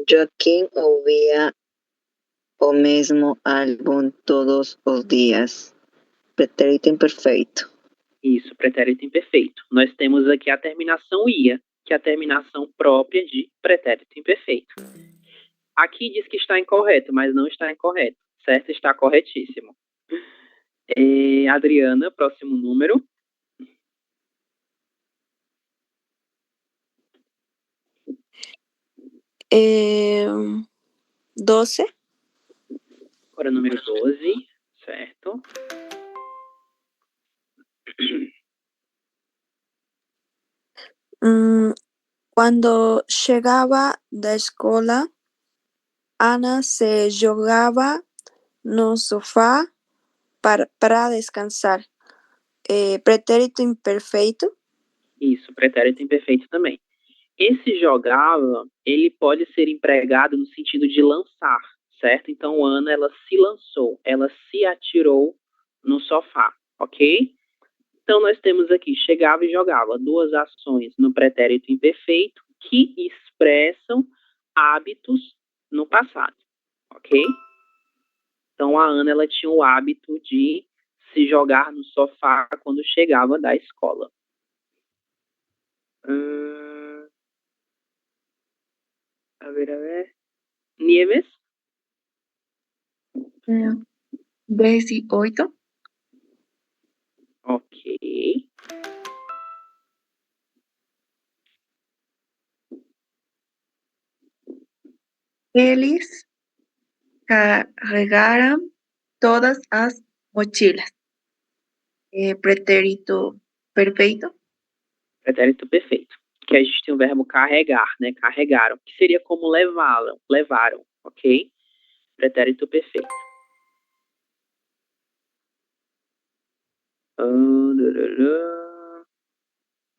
Joaquim ouvia o mesmo álbum todos os dias. Pretérito imperfeito. Isso, pretérito imperfeito. Nós temos aqui a terminação ia, que é a terminação própria de pretérito imperfeito. Aqui diz que está incorreto, mas não está incorreto. Certo? Está corretíssimo. Adriana, próximo número. Eh, 12. Agora número 12, certo? Quando chegava da escola, Ana se jogava no sofá para descansar. Pretérito imperfeito. Isso, pretérito imperfeito também. Esse jogava, ele pode ser empregado no sentido de lançar, certo? Então, Ana, ela se lançou, ela se atirou no sofá, ok? Então, nós temos aqui chegava e jogava, duas ações no pretérito imperfeito que expressam hábitos no passado, ok? Então, a Ana, ela tinha o hábito de se jogar no sofá quando chegava da escola. A ver. Nieves? 18. Ok. Eles carregaram todas as mochilas. Pretérito perfeito. Pretérito perfeito. Que a gente tem o verbo carregar, né? Carregaram. Que seria como levaram, ok? Pretérito perfeito.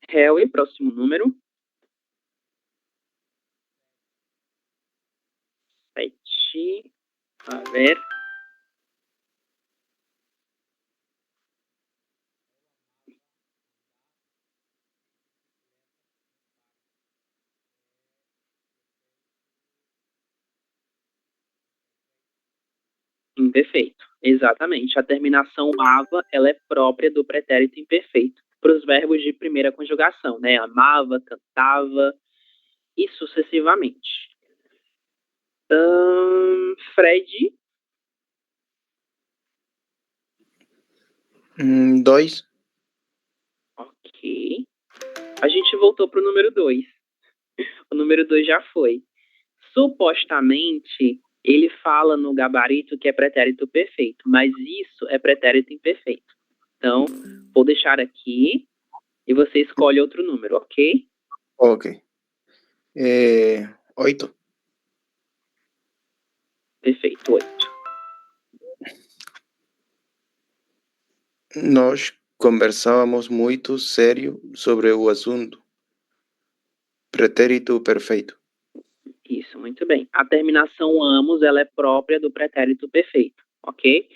Harry, próximo número. 7. A ver. Imperfeito. Exatamente. A terminação ava, ela é própria do pretérito imperfeito. Para os verbos de primeira conjugação, né? Amava, cantava e sucessivamente. Fred. 2. Ok. A gente voltou para o número 2. O número 2 já foi. Supostamente, ele fala no gabarito que é pretérito perfeito, mas isso é pretérito imperfeito. Então, vou deixar aqui e você escolhe outro número, ok? Ok. 8. Perfeito, 8. Nós conversávamos muito sério sobre o assunto. Pretérito perfeito. Isso, muito bem. A terminação amos, ela é própria do pretérito perfeito, ok?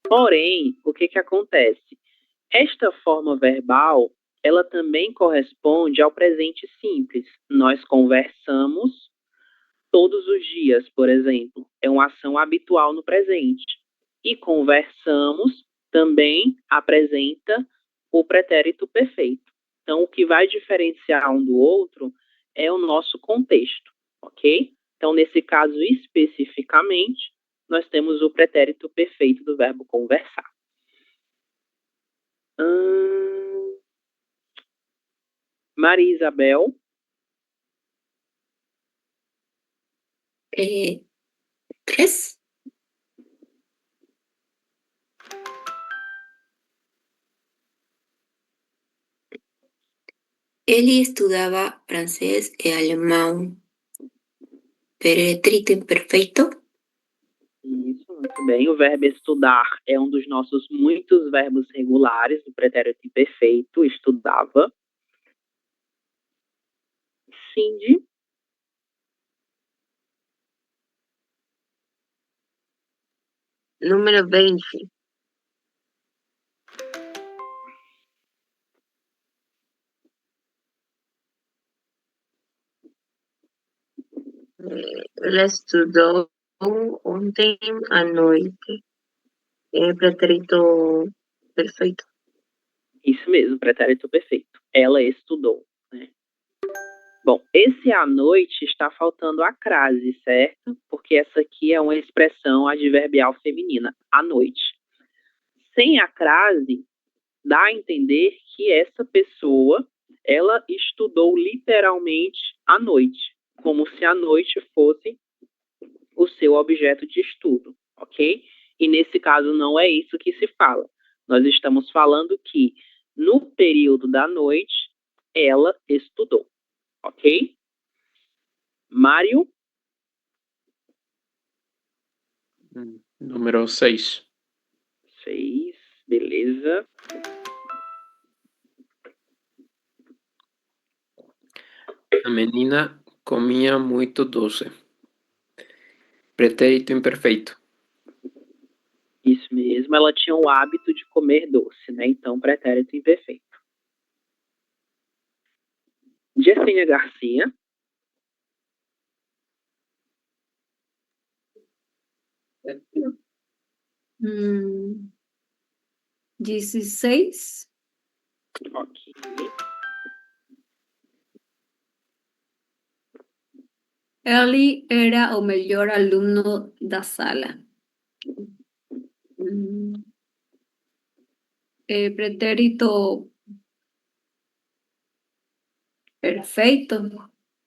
Porém, o que acontece? Esta forma verbal, ela também corresponde ao presente simples. Nós conversamos todos os dias, por exemplo. É uma ação habitual no presente. E conversamos também apresenta o pretérito perfeito. Então, o que vai diferenciar um do outro é o nosso contexto, ok? Então, nesse caso especificamente, nós temos o pretérito perfeito do verbo conversar. Maria Isabel. 3. Ele estudava francês e alemão. Pretérito imperfeito. Isso, muito bem. O verbo estudar é um dos nossos muitos verbos regulares do pretérito imperfeito. Estudava. Cindy. 20. Ela estudou ontem à noite. É pretérito perfeito. Isso mesmo, pretérito perfeito. Ela estudou, né? Bom, esse à noite está faltando a crase, certo? Porque essa aqui é uma expressão adverbial feminina, à noite. Sem a crase, dá a entender que essa pessoa, ela estudou literalmente à noite, como se a noite fosse o seu objeto de estudo, ok? E nesse caso não é isso que se fala. Nós estamos falando que no período da noite ela estudou, ok? Mário? Número 6. 6, beleza. A menina comia muito doce. Pretérito imperfeito. Isso mesmo, ela tinha o hábito de comer doce, né? Então, pretérito imperfeito. Jessenia Garcia. Hum, 16. Ok. Ele era o melhor aluno da sala. Pretérito perfeito.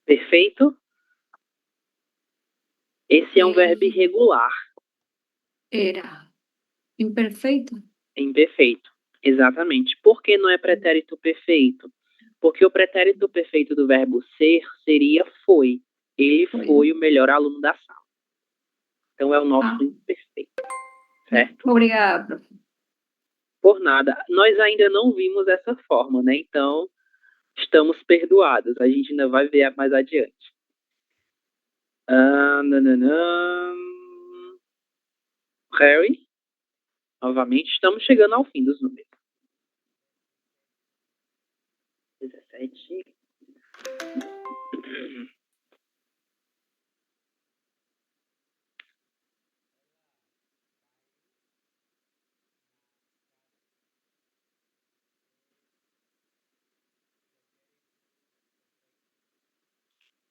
Perfeito? Esse é um verbo irregular. Era imperfeito. Imperfeito. Exatamente. Por que não é pretérito perfeito? Porque o pretérito perfeito do verbo ser seria foi. Ele foi o melhor aluno da sala. Então é o nosso imperfeito. Certo? Obrigada, prof. Por nada. Nós ainda não vimos essa forma, né? Então, estamos perdoados. A gente ainda vai ver mais adiante. Harry, novamente, estamos chegando ao fim dos números. 17.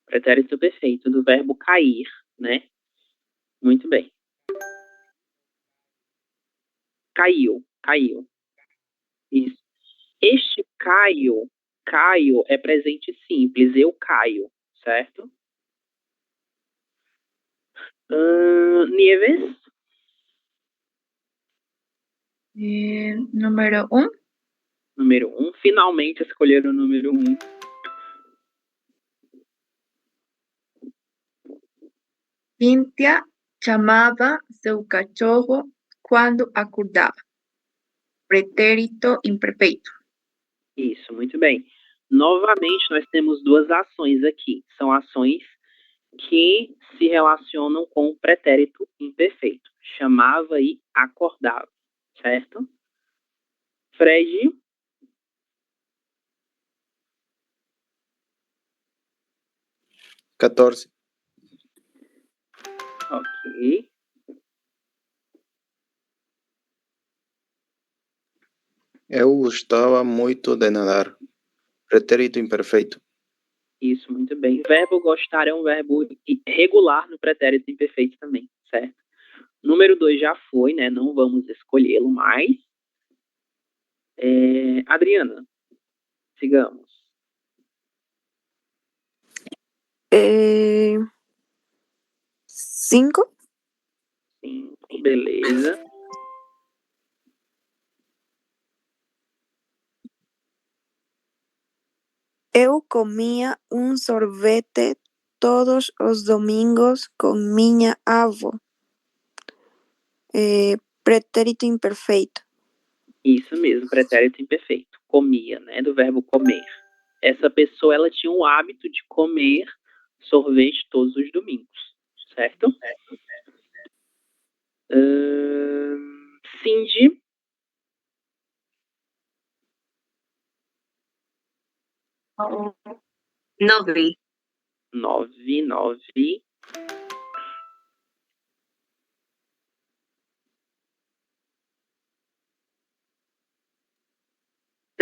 Pretérito perfeito do verbo cair, né? Muito bem. Caiu, caiu. Isso. Este Caio é presente simples, eu caio, certo? Nieves? Número 1. Número 1. Finalmente escolheram o número 1. Cíntia chamava seu cachorro quando acordava. Pretérito imperfeito. Isso, muito bem. Novamente, nós temos duas ações aqui. São ações que se relacionam com o pretérito imperfeito. Chamava e acordava, certo? Fred? Catorce. Ok. Eu gostava muito de nadar. Pretérito imperfeito. Isso, muito bem. Verbo gostar é um verbo regular no pretérito imperfeito também, certo? Número 2 já foi, né? Não vamos escolhê-lo mais. Adriana, sigamos. 5. 5, beleza. Eu comia sorvete todos os domingos com minha avó. Pretérito imperfeito. Isso mesmo, pretérito imperfeito. Comia, né? Do verbo comer. Essa pessoa, ela tinha o hábito de comer sorvete todos os domingos, certo? Cindy? 9. 9.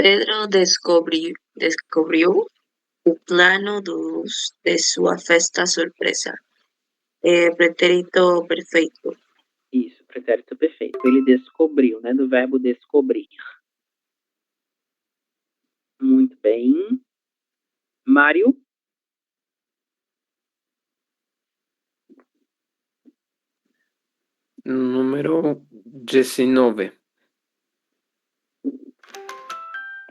Pedro descobriu o plano de sua festa surpresa. Pretérito perfeito. Isso, pretérito perfeito. Ele descobriu, né? Do verbo descobrir. Muito bem. Mário? Número 19.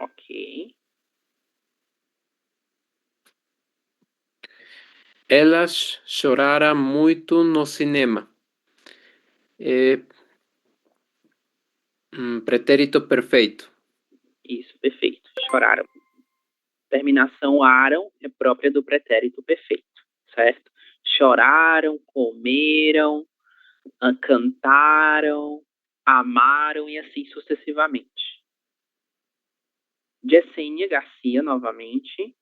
Ok. Elas choraram muito no cinema. Pretérito perfeito. Isso, perfeito. Choraram. Terminação aram é própria do pretérito perfeito, certo? Choraram, comeram, cantaram, amaram e assim sucessivamente. Yesenia Garcia, novamente.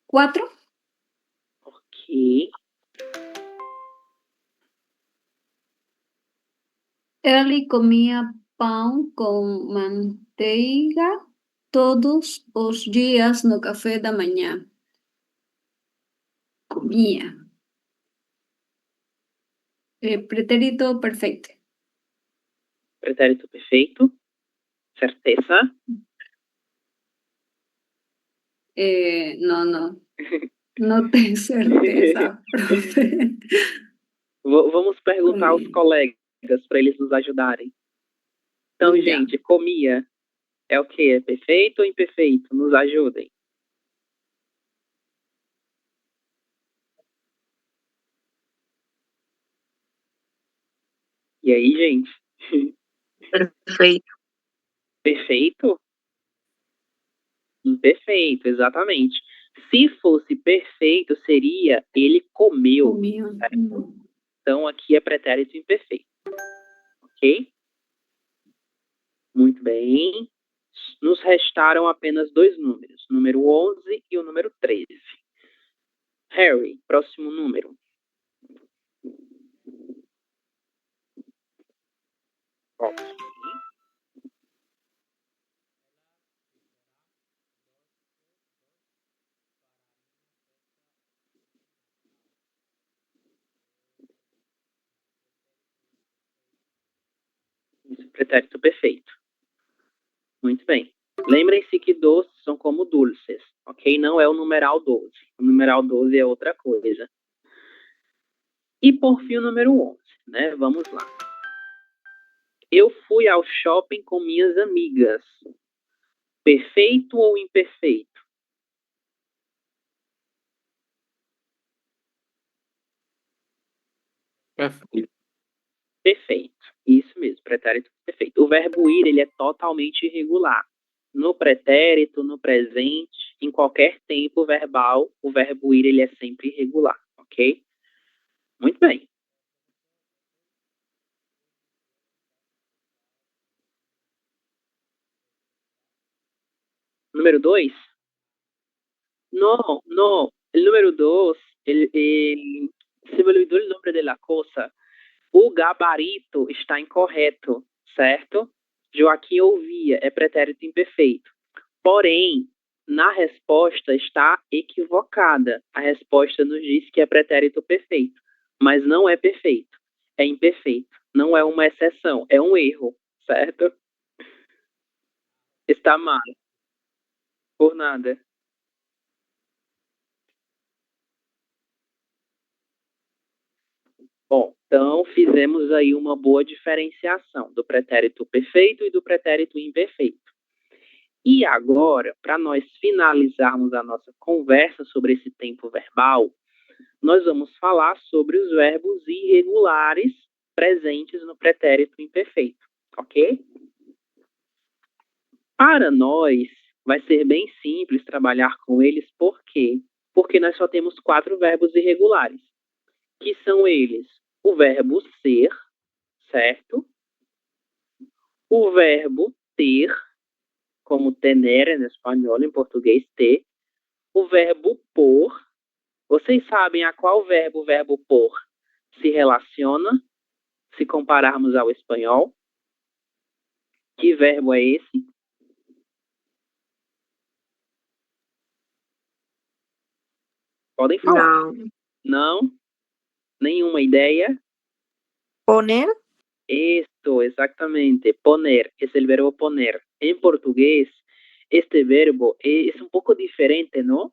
4. Ok. Ele comia pão com manteiga todos os dias no café da manhã. Comia. Pretérito perfeito. Pretérito perfeito. Certeza? Não. Não tenho certeza, profe. Vamos perguntar aos colegas para eles nos ajudarem. Então, gente, comia é o quê? É perfeito ou imperfeito? Nos ajudem. E aí, gente? Perfeito. Perfeito? Imperfeito, exatamente. Se fosse perfeito, seria ele comeu. Certo? Então, aqui é pretérito imperfeito. Ok? Muito bem. Nos restaram apenas 2 números, o número 11 e o número 13. Harry, próximo número. Ok. Isso, pretérito perfeito. Muito bem. Lembrem-se que doces são como dulces, ok? Não é o numeral 12. O numeral 12 é outra coisa. E por fim o número 11, né? Vamos lá. Eu fui ao shopping com minhas amigas. Perfeito ou imperfeito? Perfeito. Isso mesmo, pretérito perfeito. O verbo ir, ele é totalmente irregular. No pretérito, no presente, em qualquer tempo verbal, o verbo ir, ele é sempre irregular, ok? Muito bem. Número 2? No. El número 2, se me olvidou o nome de la cosa. O gabarito está incorreto, certo? Joaquim ouvia, é pretérito imperfeito. Porém, na resposta está equivocada. A resposta nos diz que é pretérito perfeito, mas não é perfeito. É imperfeito. Não é uma exceção, é um erro, certo? Está mal. Por nada. Bom, então fizemos aí uma boa diferenciação do pretérito perfeito e do pretérito imperfeito. E agora, para nós finalizarmos a nossa conversa sobre esse tempo verbal, nós vamos falar sobre os verbos irregulares presentes no pretérito imperfeito, ok? Para nós, vai ser bem simples trabalhar com eles, por quê? Porque nós só temos 4 verbos irregulares, que são eles o verbo ser, certo? O verbo ter, como tener em espanhol, em português ter. O verbo por. Vocês sabem a qual verbo o verbo por se relaciona? Se compararmos ao espanhol, que verbo é esse? Podem falar. No. Não? Nenhuma ideia? Poner. Esto, exactamente. Poner, es el verbo poner. En português, este verbo é um pouco diferente, não?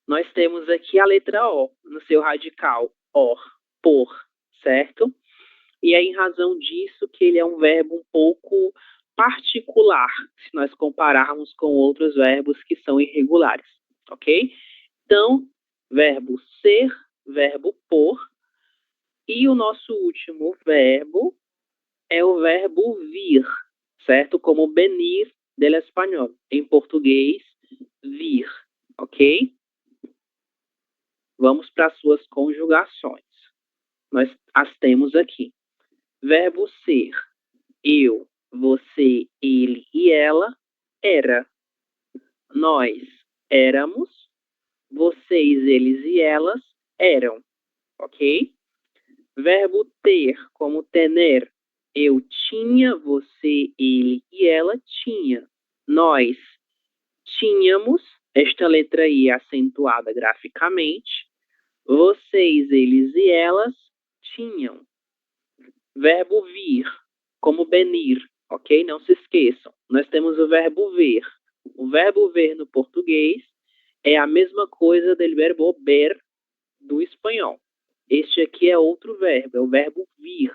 Nós temos aqui a letra O, no seu radical, or, por, certo? E é em razão disso que ele é um verbo um pouco particular, se nós compararmos com outros verbos que são irregulares, ok? Então, verbo ser, verbo por, e o nosso último verbo é o verbo vir, certo? Como venir del espanhol. Em português, vir, ok? Vamos para as suas conjugações. Nós as temos aqui. Verbo ser, eu, você, ele e ela, era. Nós éramos, vocês, eles e elas eram, ok? Verbo ter, como tener, eu tinha, você, ele e ela tinha. Nós tínhamos, esta letra I acentuada graficamente, vocês, eles e elas tinham. Verbo vir, como venir, ok? Não se esqueçam. Nós temos o verbo ver. O verbo ver no português é a mesma coisa do verbo ver do espanhol. Este aqui é outro verbo, é o verbo vir,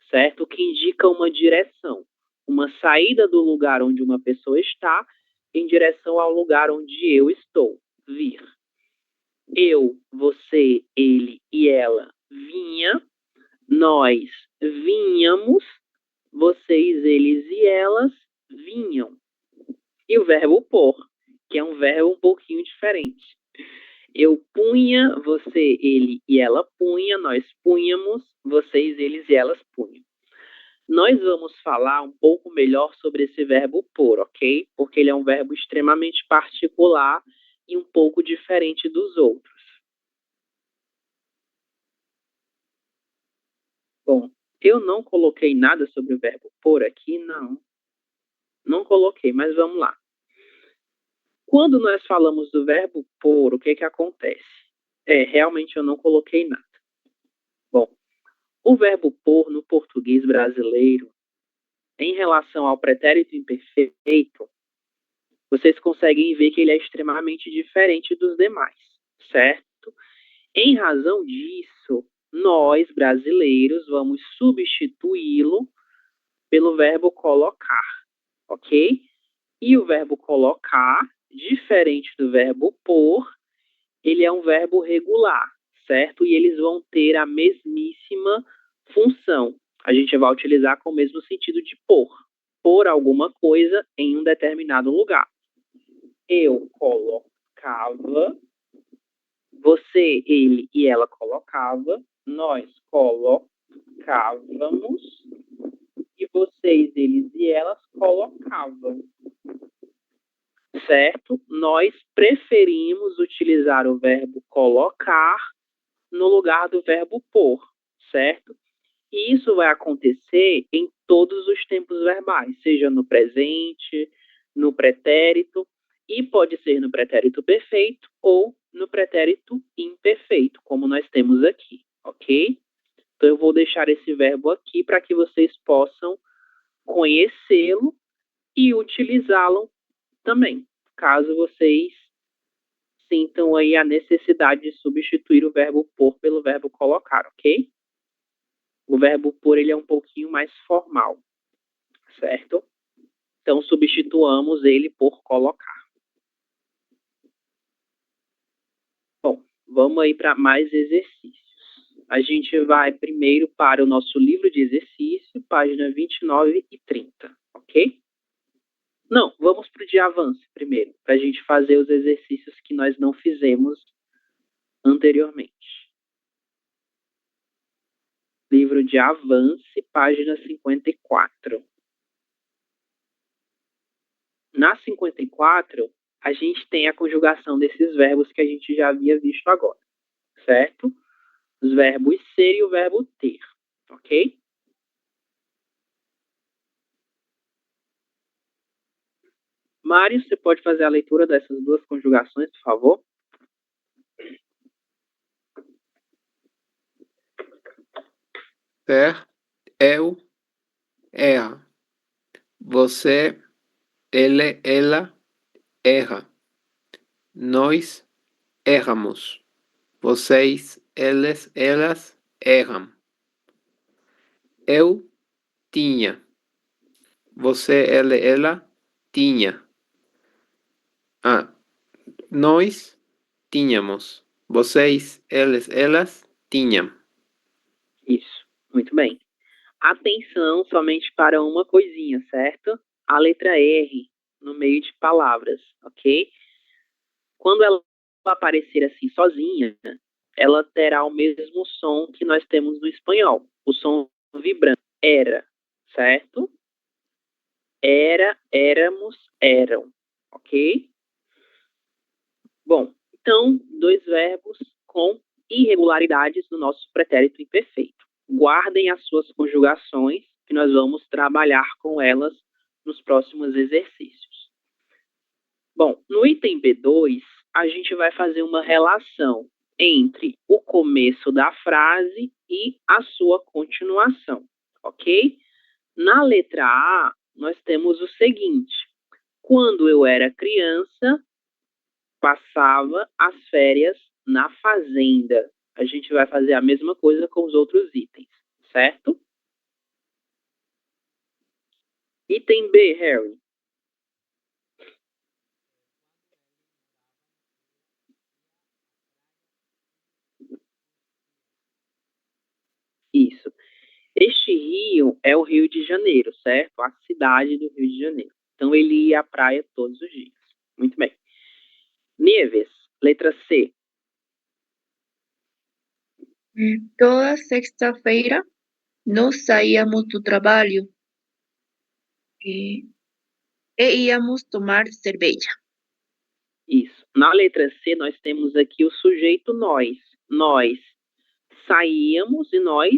certo? Que indica uma direção, uma saída do lugar onde uma pessoa está em direção ao lugar onde eu estou, vir. Eu, você, ele e ela vinha, nós vinhamos, vocês, eles e elas vinham. E o verbo pôr, que é um verbo um pouquinho diferente. Eu punha, você, ele e ela punha, nós punhamos, vocês, eles e elas punham. Nós vamos falar um pouco melhor sobre esse verbo pôr, ok? Porque ele é um verbo extremamente particular e um pouco diferente dos outros. Bom, eu não coloquei nada sobre o verbo pôr aqui, não. Não coloquei, mas vamos lá. Quando nós falamos do verbo pôr, o que acontece? Realmente eu não coloquei nada. Bom, o verbo pôr no português brasileiro, em relação ao pretérito imperfeito, vocês conseguem ver que ele é extremamente diferente dos demais, certo? Em razão disso, nós, brasileiros, vamos substituí-lo pelo verbo colocar, ok? E o verbo colocar, diferente do verbo pôr, ele é um verbo regular, certo? E eles vão ter a mesmíssima função. A gente vai utilizar com o mesmo sentido de pôr alguma coisa em um determinado lugar. Eu colocava, você, ele e ela colocava, nós colocávamos e vocês, eles e elas colocavam. Certo? Nós preferimos utilizar o verbo colocar no lugar do verbo pôr, certo? E isso vai acontecer em todos os tempos verbais, seja no presente, no pretérito, e pode ser no pretérito perfeito ou no pretérito imperfeito, como nós temos aqui, ok? Então eu vou deixar esse verbo aqui para que vocês possam conhecê-lo e utilizá-lo também, caso vocês sintam aí a necessidade de substituir o verbo pôr pelo verbo colocar, ok? O verbo pôr, ele é um pouquinho mais formal, certo? Então, substituamos ele por colocar. Bom, vamos aí para mais exercícios. A gente vai primeiro para o nosso livro de exercício, página 29 e 30, ok? Não, vamos para o de avance primeiro, para a gente fazer os exercícios que nós não fizemos anteriormente. Livro de avance, página 54. Na 54, a gente tem a conjugação desses verbos que a gente já havia visto agora, certo? Os verbos ser e o verbo ter, ok? Mário, você pode fazer a leitura dessas duas conjugações, por favor? Ser, eu, erra. Você, ele, ela, erra. Nós erramos. Vocês, eles, elas erram. Eu tinha. Você, ele, ela tinha. Nós tínhamos. Vocês, eles, elas tinham. Isso, muito bem. Atenção somente para uma coisinha, certo? A letra R no meio de palavras, ok? Quando ela aparecer assim sozinha, ela terá o mesmo som que nós temos no espanhol, o som vibrante. Era, certo? Era, éramos, eram, ok? Bom, então, dois verbos com irregularidades no nosso pretérito imperfeito. Guardem as suas conjugações, que nós vamos trabalhar com elas nos próximos exercícios. Bom, no item B2, a gente vai fazer uma relação entre o começo da frase e a sua continuação, ok? Na letra A, nós temos o seguinte: quando eu era criança, passava as férias na fazenda. A gente vai fazer a mesma coisa com os outros itens, certo? Item B, Harry. Isso. Este rio é o Rio de Janeiro, certo? A cidade do Rio de Janeiro. Então ele ia à praia todos os dias. Muito bem. Nieves, letra C. Toda sexta-feira nós saíamos do trabalho e íamos tomar cerveja. Isso. Na letra C, nós temos aqui o sujeito nós. Nós saíamos e nós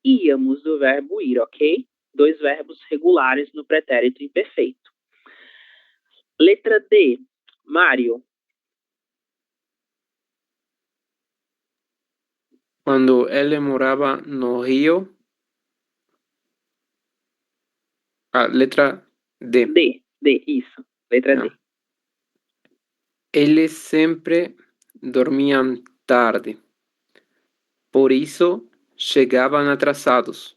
íamos do verbo ir, ok? Dois verbos regulares no pretérito imperfeito. Letra D, Mário. Quando ele morava no Rio. Letra D. D, isso. Letra D. Eles sempre dormiam tarde. Por isso, chegavam atrasados.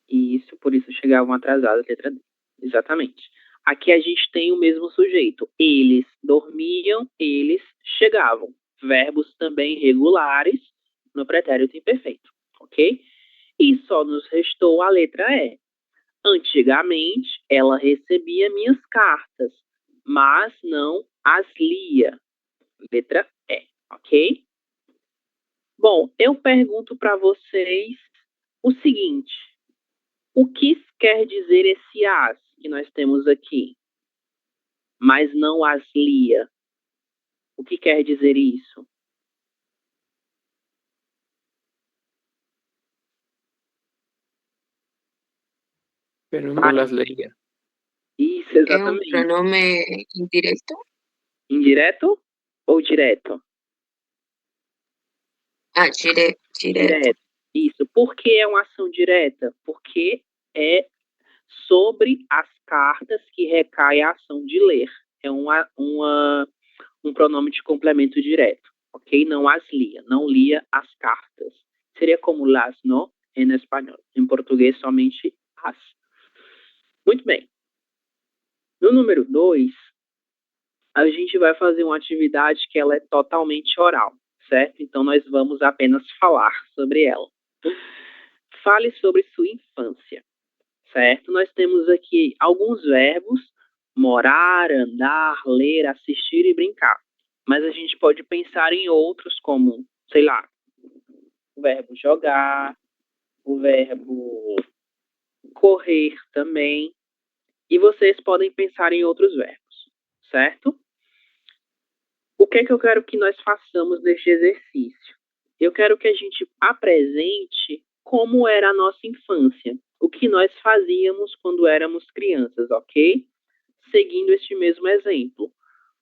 Isso, por isso chegavam atrasados, letra D. Exatamente. Aqui a gente tem o mesmo sujeito. Eles dormiam, eles chegavam. Verbos também regulares no pretérito imperfeito, ok? E só nos restou a letra E. Antigamente, ela recebia minhas cartas, mas não as lia. Letra E, ok? Bom, eu pergunto para vocês o seguinte: o que quer dizer esse as que nós temos aqui? Mas não as lia. O que quer dizer isso? Pero no las leía. Isso, exatamente. É um pronome indireto? Indireto ou direto? Direto. Direto. Isso. Por que é uma ação direta? Porque é sobre as cartas que recai a ação de ler. É um pronome de complemento direto, ok? Não as lia, não lia as cartas. Seria como las, no? Em espanhol. Em português, somente as. Muito bem. No número 2, a gente vai fazer uma atividade que ela é totalmente oral, certo? Então, nós vamos apenas falar sobre ela. Fale sobre sua infância, certo? Nós temos aqui alguns verbos: morar, andar, ler, assistir e brincar. Mas a gente pode pensar em outros como, sei lá, o verbo jogar, o verbo correr também. E vocês podem pensar em outros verbos, certo? O que é que eu quero que nós façamos neste exercício? Eu quero que a gente apresente como era a nossa infância, o que nós fazíamos quando éramos crianças, ok? seguindo este mesmo exemplo.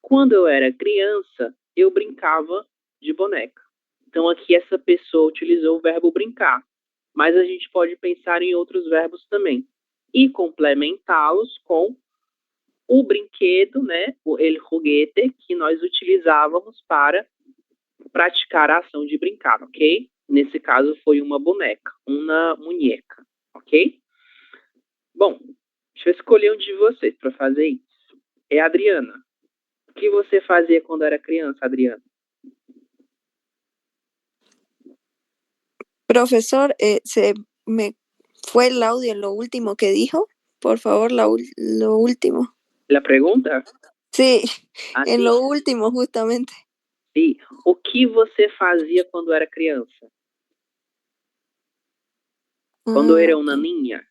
Quando eu era criança, eu brincava de boneca. Então, aqui essa pessoa utilizou o verbo brincar, mas a gente pode pensar em outros verbos também e complementá-los com o brinquedo, né, o el juguete, que nós utilizávamos para praticar a ação de brincar, ok? Nesse caso foi uma boneca, uma muñeca, ok? Bom, deixa eu escolher um de vocês para fazer isso. É a Adriana. O que você fazia quando era criança, Adriana? Profesor, se me fue el audio lo último que dijo. Por favor, lo último. La pregunta? Sí, en sim. lo último, justamente. Sim. O que você fazia quando era criança? Quando era uma niña?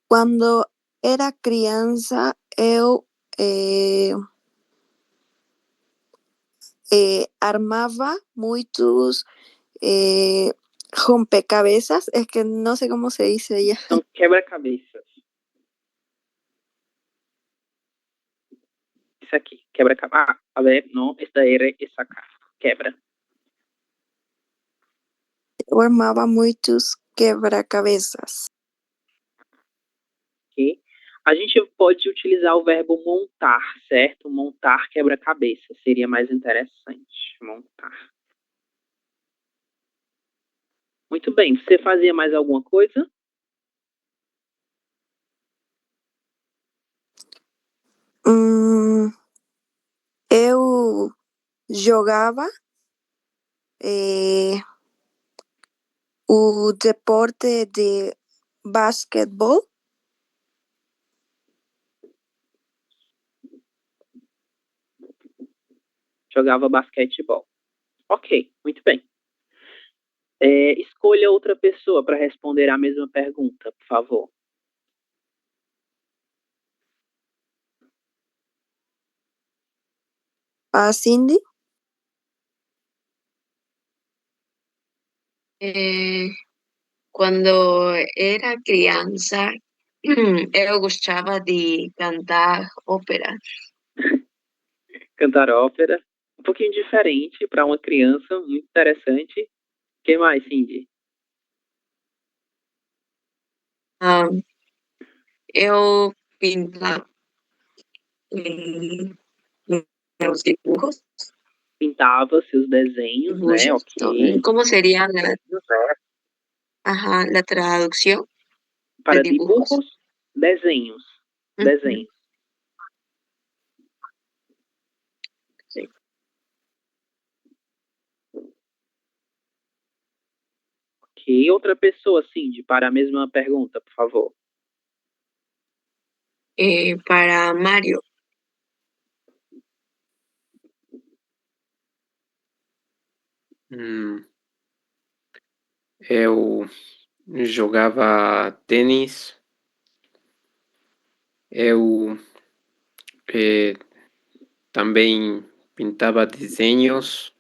Quando era criança, eu armava muitos rompecabezas. Es que no sé cómo se dice allá. São quebra-cabeças. Isso aqui, quebra-cabeça. Ah, a ver, não, esta era essa cara. Quebra. Eu armava muitos quebra-cabeças. Ok? A gente pode utilizar o verbo montar, certo? Montar quebra-cabeça seria mais interessante. Montar. Muito bem. Você fazia mais alguma coisa? Eu jogava o deporte de basquetebol. Jogava basquetebol. Ok, muito bem. Escolha outra pessoa para responder a mesma pergunta, por favor. A Cindy. Quando era criança, eu gostava de cantar ópera. Cantar ópera. Um pouquinho diferente para uma criança, muito interessante. O que mais, Cindy? Eu pintava meus dibujos. Pintava seus desenhos, né? Ok. Como seria a tradução? Para de dibujos? desenhos. Desenhos. Sim. Ok. Outra pessoa, Cindy, para a mesma pergunta, por favor. Para Mário. Eu jogava tênis. Eu também pintava desenhos.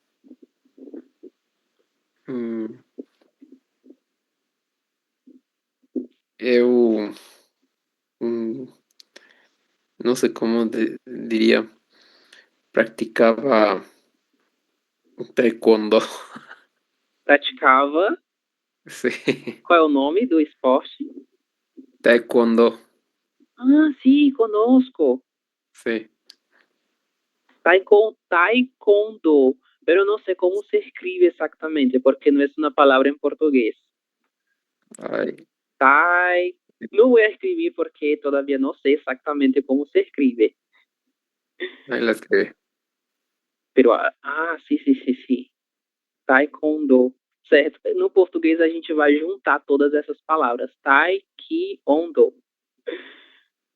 Eu não sei como diria, praticava taekwondo. Praticava. Sim. Qual é o nome do esporte? Taekwondo. Ah, sim, conosco. Sim. Taekwondo, pero no sé cómo se escribe exactamente, porque no es una palabra en portugués. No voy a escribir porque todavía no sé exactamente cómo se escribe. Ahí la escribí. Pero, sí. Taekwondo. Certo. No português a gente vai juntar todas essas palavras. Taekwondo.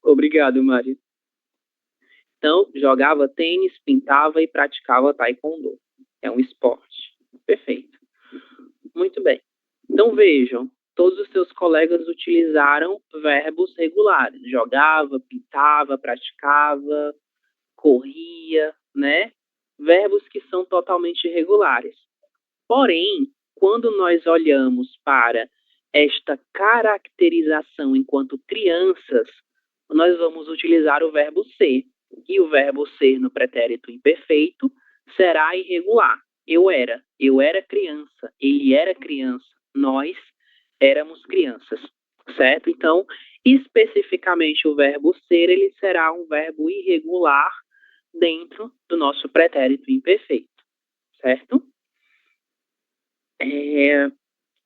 Obrigado, Mari. Então, jogava tênis, pintava e praticava taekwondo. É um esporte. Perfeito. Muito bem. Então, vejam, todos os seus colegas utilizaram verbos regulares. Jogava, pintava, praticava, corria, né? Verbos que são totalmente regulares. Porém, quando nós olhamos para esta caracterização enquanto crianças, nós vamos utilizar o verbo ser. E o verbo ser no pretérito imperfeito será irregular. Eu era criança, ele era criança, nós éramos crianças, certo? Então, especificamente o verbo ser, ele será um verbo irregular dentro do nosso pretérito imperfeito, certo?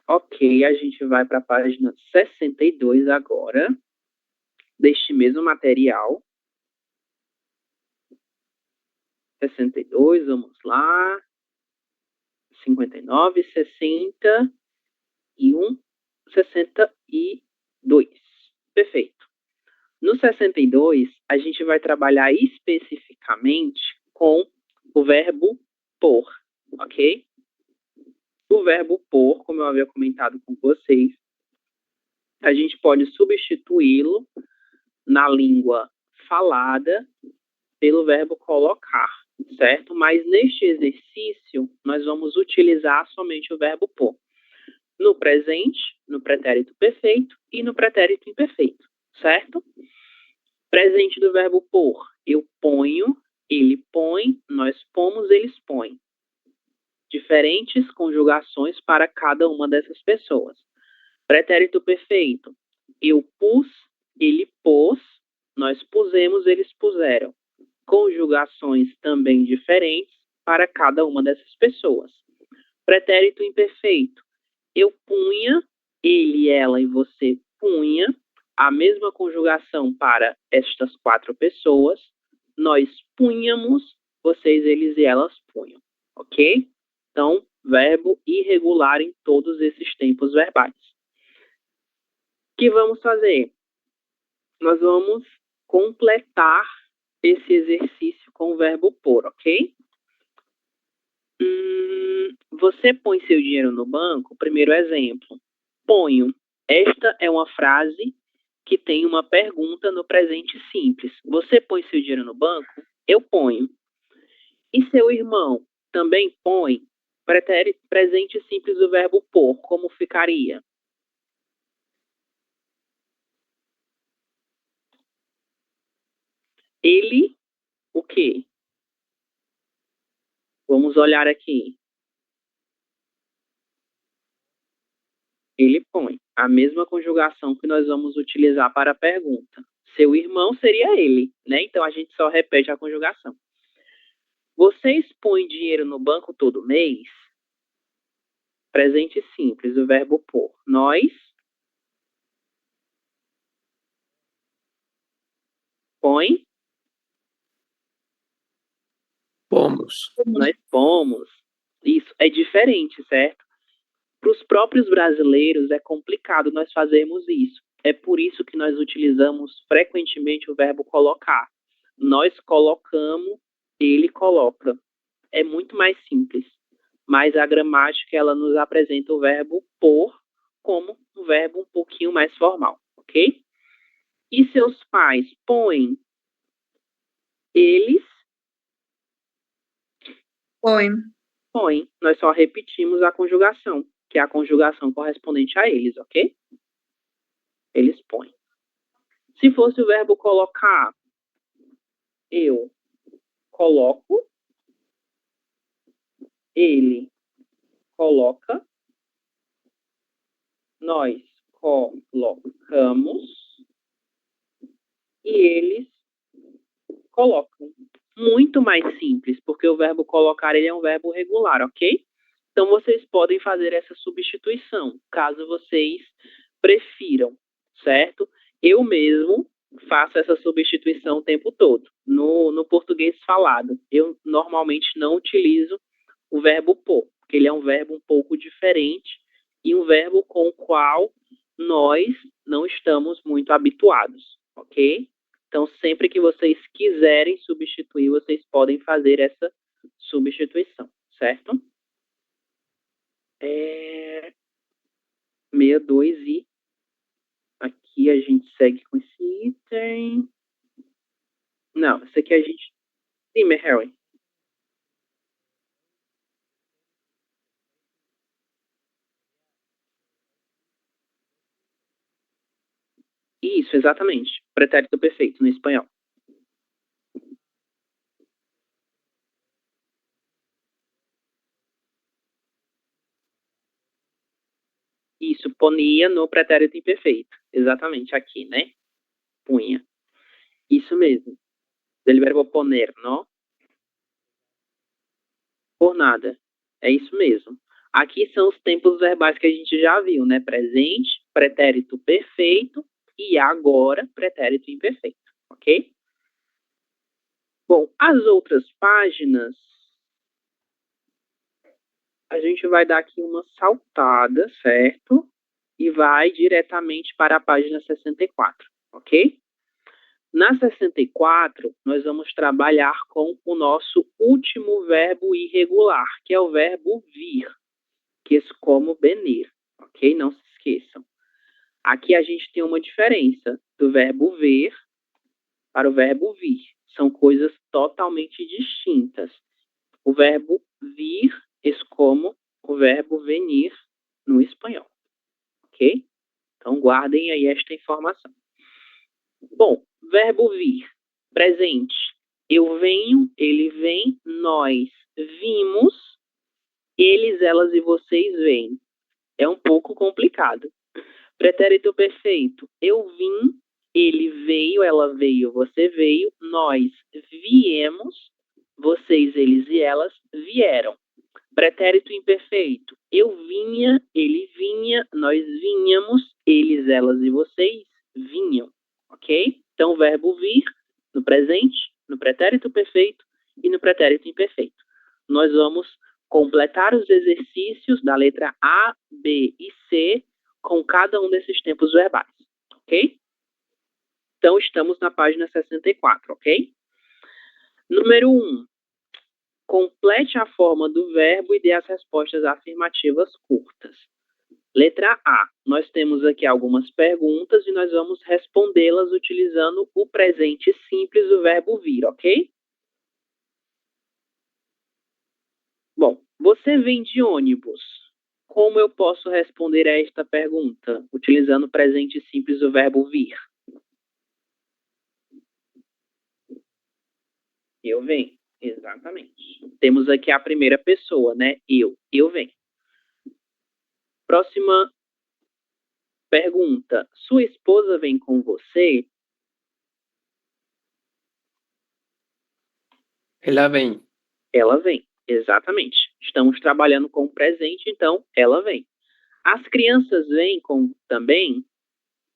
Ok, a gente vai para a página 62 agora, deste mesmo material. 62, vamos lá. 59, 60 e 62. Perfeito. No 62, a gente vai trabalhar especificamente com o verbo por, ok? O verbo por, como eu havia comentado com vocês, a gente pode substituí-lo na língua falada pelo verbo colocar, certo? Mas neste exercício, nós vamos utilizar somente o verbo por. No presente, no pretérito perfeito e no pretérito imperfeito, certo? Presente do verbo por, eu ponho, ele põe, nós pomos, eles põem. Diferentes conjugações para cada uma dessas pessoas. Pretérito perfeito, eu pus, ele pôs, nós pusemos, eles puseram. Conjugações também diferentes para cada uma dessas pessoas. Pretérito imperfeito, eu punha, ele, ela e você punha, a mesma conjugação para estas 4 pessoas, nós punhamos, vocês, eles e elas punham, ok? Então, verbo irregular em todos esses tempos verbais. O que vamos fazer? Nós vamos completar esse exercício com o verbo por, ok? Você põe seu dinheiro no banco? Primeiro exemplo. Ponho. Esta é uma frase que tem uma pergunta no presente simples. Você põe seu dinheiro no banco? Eu ponho. E seu irmão também põe? Presente simples do verbo pôr. Como ficaria? Ele, o quê? Vamos olhar aqui. Ele põe a mesma conjugação que nós vamos utilizar para a pergunta. Seu irmão seria ele, né? Então a gente só repete a conjugação. Vocês põem dinheiro no banco todo mês? Presente simples, o verbo pôr. Nós põe? Pomos. Nós pomos. Isso é diferente, certo? Para os próprios brasileiros é complicado nós fazermos isso. É por isso que nós utilizamos frequentemente o verbo colocar. Nós colocamos, ele coloca. É muito mais simples. Mas a gramática, ela nos apresenta o verbo pôr como um verbo um pouquinho mais formal, ok? E seus pais põem? Eles põem. Nós só repetimos a conjugação, que é a conjugação correspondente a eles, ok? Eles põem. Se fosse o verbo colocar, eu coloco, ele coloca, nós colocamos e eles colocam. Muito mais simples, porque o verbo colocar ele é um verbo regular, ok? Então vocês podem fazer essa substituição, caso vocês prefiram, certo? Eu mesmo faço essa substituição o tempo todo. No português falado, eu normalmente não utilizo o verbo pôr, porque ele é um verbo um pouco diferente e um verbo com o qual nós não estamos muito habituados, ok? Então, sempre que vocês quiserem substituir, vocês podem fazer essa substituição, certo? 62 e aqui a gente segue com esse item. Não, esse aqui a gente... Sim, Harry. Isso, exatamente. Pretérito perfeito no espanhol. Isso, ponia no pretérito imperfeito. Exatamente, aqui, né? Punha. Isso mesmo. Del verbo poner, não? Por nada. É isso mesmo. Aqui são os tempos verbais que a gente já viu, né? Presente, pretérito perfeito e agora pretérito imperfeito, ok? Bom, as outras páginas, a gente vai dar aqui uma saltada, certo? E vai diretamente para a página 64, ok? Na 64, nós vamos trabalhar com o nosso último verbo irregular, que é o verbo vir, que é como venir, ok? Não se esqueçam. Aqui a gente tem uma diferença do verbo ver para o verbo vir. São coisas totalmente distintas. O verbo vir é como o verbo venir no espanhol, ok? Então guardem aí esta informação. Bom, verbo vir, presente. Eu venho, ele vem, nós vimos, eles, elas e vocês vêm. É um pouco complicado. Pretérito perfeito. Eu vim, ele veio, ela veio, você veio, nós viemos, vocês, eles e elas vieram. Pretérito imperfeito. Eu vinha, ele vinha, nós vinhamos, eles, elas e vocês vinham. Ok? Então, o verbo vir no presente, no pretérito perfeito e no pretérito imperfeito. Nós vamos completar os exercícios da letra A, B e C com cada um desses tempos verbais. Ok? Então, estamos na página 64, ok? Número 1. Complete a forma do verbo e dê as respostas afirmativas curtas. Letra A. Nós temos aqui algumas perguntas e nós vamos respondê-las utilizando o presente simples do verbo vir, ok? Bom, você vem de ônibus. Como eu posso responder a esta pergunta utilizando o presente simples do verbo vir? Eu venho. Exatamente. Temos aqui a primeira pessoa, né? Eu venho. Próxima pergunta. Sua esposa vem com você? Ela vem. Ela vem. Exatamente. Estamos trabalhando com o presente, então ela vem. As crianças vêm com também?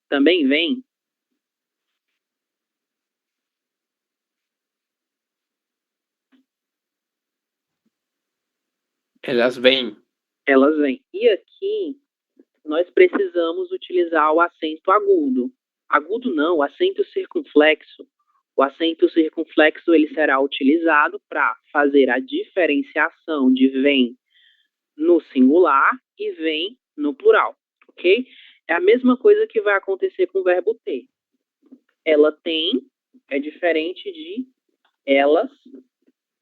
Também vêm? Elas vêm. Elas vêm. E aqui nós precisamos utilizar o acento agudo. Agudo não, o acento circunflexo. O acento circunflexo ele será utilizado para fazer a diferenciação de vem no singular e vem no plural, ok? É a mesma coisa que vai acontecer com o verbo ter. Ela tem é diferente de elas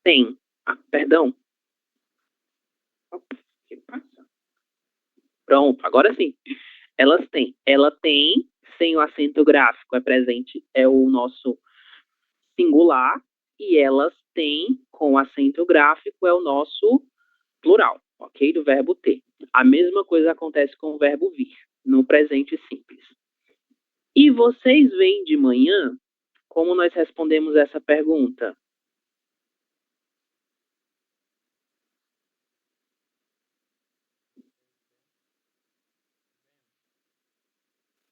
têm. Perdão. Pronto, agora sim. Elas têm. Ela tem, sem o acento gráfico, é presente, é o nosso singular, e elas têm, com o acento gráfico, é o nosso plural, ok? Do verbo ter. A mesma coisa acontece com o verbo vir, no presente simples. E vocês vêm de manhã? Como nós respondemos essa pergunta?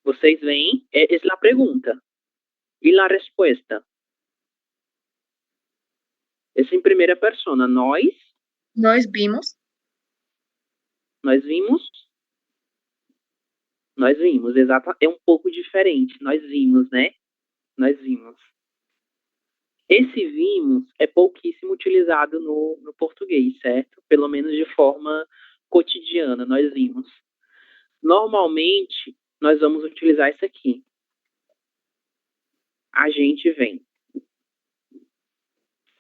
Vocês vêm, é a pergunta. E a resposta? Essa em primeira persona. Nós vimos. Nós vimos. Nós vimos, exato. É um pouco diferente. Nós vimos, né? Nós vimos. Esse vimos é pouquíssimo utilizado no português, certo? Pelo menos de forma cotidiana, nós vimos. Normalmente, nós vamos utilizar isso aqui. A gente vem.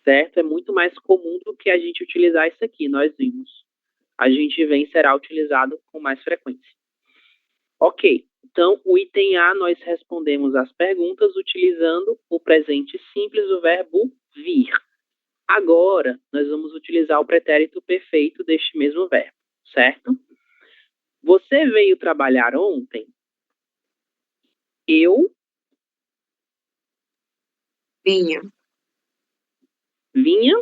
Certo? É muito mais comum do que a gente utilizar isso aqui, nós vimos. A gente vem será utilizado com mais frequência. Ok. Então, o item A, nós respondemos as perguntas utilizando o presente simples do verbo vir. Agora, nós vamos utilizar o pretérito perfeito deste mesmo verbo, certo? Você veio trabalhar ontem? Eu Vinha. vinha,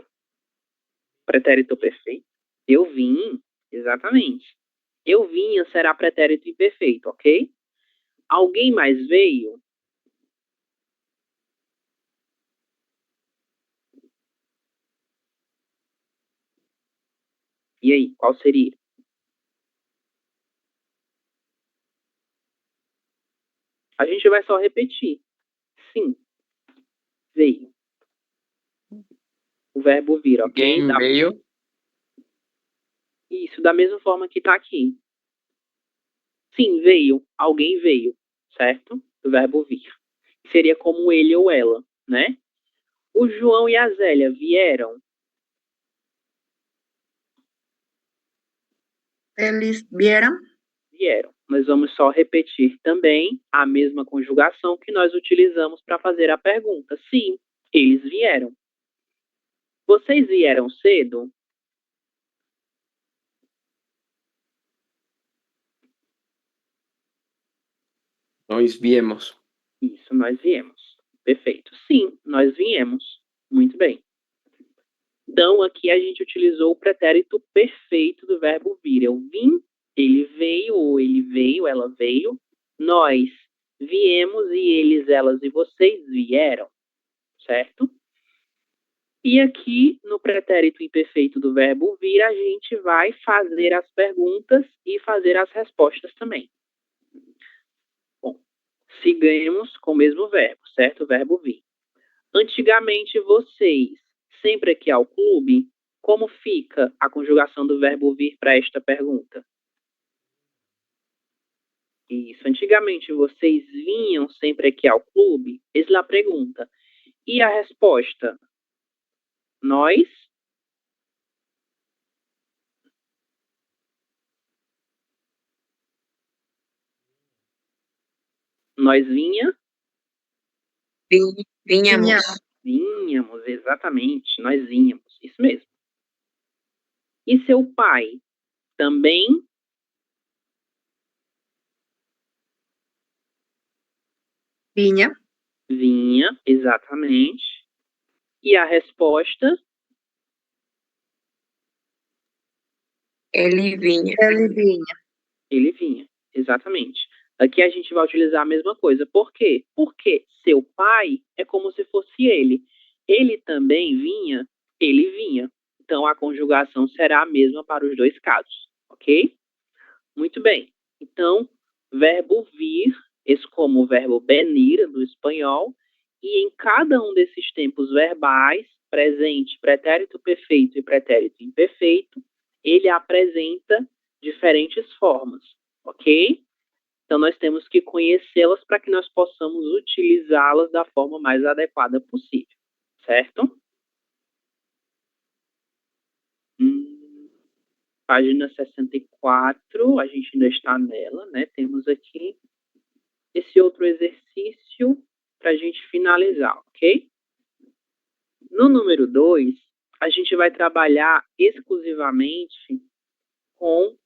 pretérito perfeito. Eu vim, exatamente. Eu vinha será pretérito imperfeito, ok? Alguém mais veio? E aí, qual seria? A gente vai só repetir. Sim, veio. O verbo vir, ok? Alguém veio? Isso, da mesma forma que está aqui. Sim, veio. Alguém veio, certo? O verbo vir. Seria como ele ou ela, né? O João e a Zélia vieram? Eles vieram? Vieram. Nós vamos só repetir também a mesma conjugação que nós utilizamos para fazer a pergunta. Sim, eles vieram. Vocês vieram cedo? Nós viemos. Isso, nós viemos. Perfeito. Sim, nós viemos. Muito bem. Então, aqui a gente utilizou o pretérito perfeito do verbo vir. Eu vim, ele veio, ou ele veio, ela veio. Nós viemos e eles, elas e vocês vieram, certo? E aqui, no pretérito imperfeito do verbo vir, a gente vai fazer as perguntas e fazer as respostas também. Bom, seguimos com o mesmo verbo, certo? O verbo vir. Antigamente, vocês sempre aqui ao clube, como fica a conjugação do verbo vir para esta pergunta? Isso. Antigamente, vocês vinham sempre aqui ao clube? Es la pergunta. E a resposta? Nós? Nós vinha? Vinhamos. Vinhamos, exatamente. Nós vinhamos. Isso mesmo. E seu pai? Também? Vinha. Vinha, exatamente. E a resposta? Ele vinha. Ele vinha. Ele vinha, exatamente. Aqui a gente vai utilizar a mesma coisa. Por quê? Porque seu pai é como se fosse ele. Ele também vinha, ele vinha. Então a conjugação será a mesma para os dois casos, ok? Muito bem. Então, verbo vir, esse como o verbo venir do espanhol, e em cada um desses tempos verbais, presente, pretérito perfeito e pretérito imperfeito, ele apresenta diferentes formas, ok? Então, nós temos que conhecê-las para que nós possamos utilizá-las da forma mais adequada possível, certo? Página 64, a gente ainda está nela, né? Temos aqui esse outro exercício para a gente finalizar, ok? No número 2, a gente vai trabalhar exclusivamente com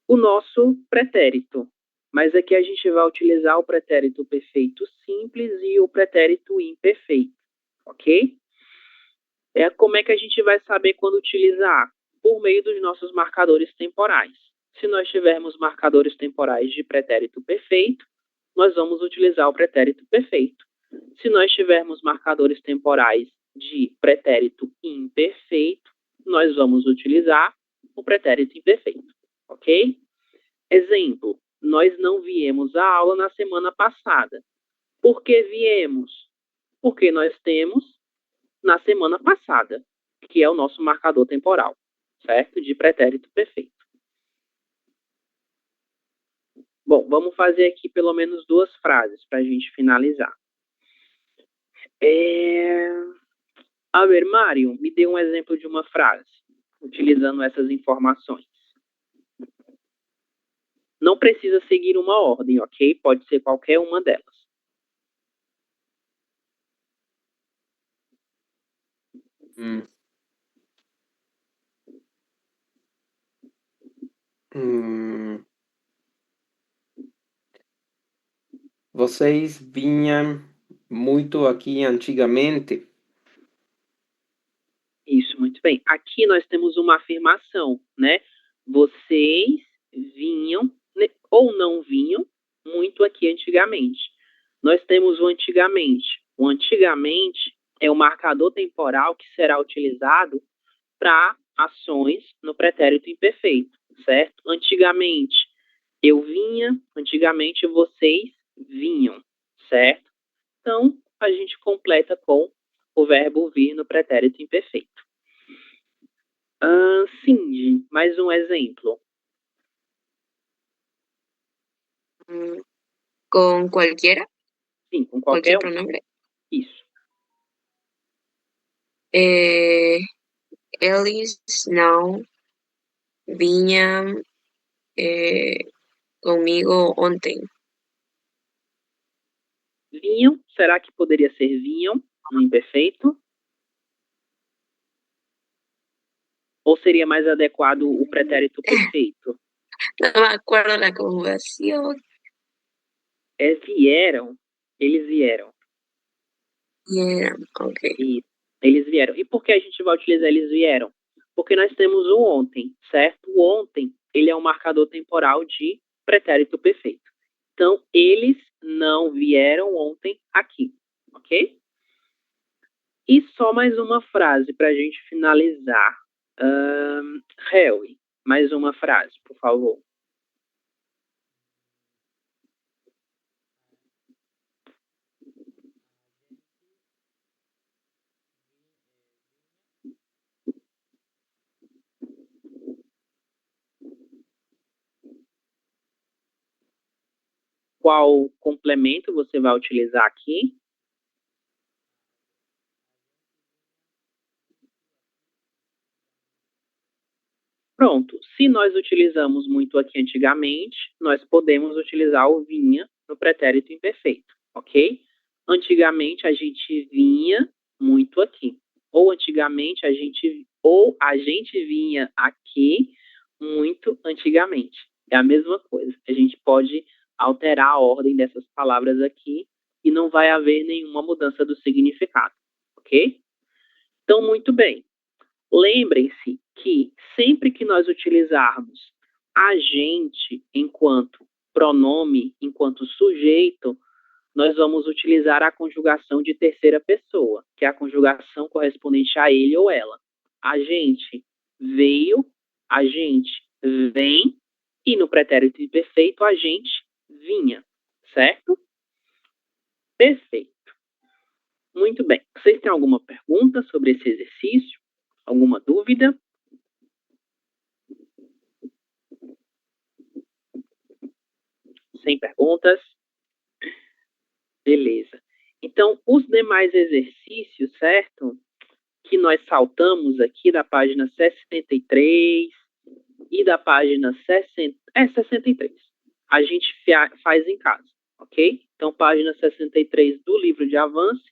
o nosso pretérito. Mas aqui a gente vai utilizar o pretérito perfeito simples e o pretérito imperfeito, ok? Como é que a gente vai saber quando utilizar? Por meio dos nossos marcadores temporais. Se nós tivermos marcadores temporais de pretérito perfeito, nós vamos utilizar o pretérito perfeito. Se nós tivermos marcadores temporais de pretérito imperfeito, nós vamos utilizar o pretérito imperfeito, ok? Exemplo, nós não viemos à aula na semana passada. Por que viemos? Porque nós temos na semana passada, que é o nosso marcador temporal, certo? De pretérito perfeito. Bom, vamos fazer aqui pelo menos 2 frases para a gente finalizar. A ver, Mário, me dê um exemplo de uma frase, utilizando essas informações. Não precisa seguir uma ordem, ok? Pode ser qualquer uma delas. Hum. Hum. Vocês vinham muito aqui antigamente? Isso, muito bem. Aqui nós temos uma afirmação, né? Vocês vinham, né, ou não vinham, muito aqui antigamente. Nós temos o antigamente. O antigamente é o marcador temporal que será utilizado para ações no pretérito imperfeito, certo? Antigamente eu vinha, antigamente vocês vinham, certo? Então, a gente completa com o verbo vir no pretérito imperfeito. Cindy, mais um exemplo. ¿Con cualquiera? Sim, com ¿Cualquier qualquer um. pronombre? Isso. Eles não vinham comigo ontem. Vinham, será que poderia ser vinham no imperfeito? Ou seria mais adequado o pretérito perfeito? No me acuerdo la conjugación. É vieram, eles vieram. Vieram, ok. E eles vieram. E por que a gente vai utilizar eles vieram? Porque nós temos o ontem, certo? O ontem, ele é um marcador temporal de pretérito perfeito. Então, eles não vieram ontem aqui, ok? E só mais uma frase para a gente finalizar. Harry, mais uma frase, por favor. Qual complemento você vai utilizar aqui? Pronto. Se nós utilizamos muito aqui antigamente, nós podemos utilizar o vinha no pretérito imperfeito, ok? Antigamente a gente vinha muito aqui. Ou antigamente a gente vinha aqui muito antigamente. É a mesma coisa. A gente pode alterar a ordem dessas palavras aqui e não vai haver nenhuma mudança do significado, ok? Então, muito bem. Lembrem-se que sempre que nós utilizarmos a gente enquanto pronome, enquanto sujeito, nós vamos utilizar a conjugação de terceira pessoa, que é a conjugação correspondente a ele ou ela. A gente veio, a gente vem, e no pretérito imperfeito a gente vinha, certo? Perfeito. Muito bem. Vocês têm alguma pergunta sobre esse exercício? Alguma dúvida? Sem perguntas? Beleza. Então, os demais exercícios, certo? Que nós saltamos aqui da página 63 e da página 63. A gente faz em casa, ok? Então, página 63 do livro de Avance,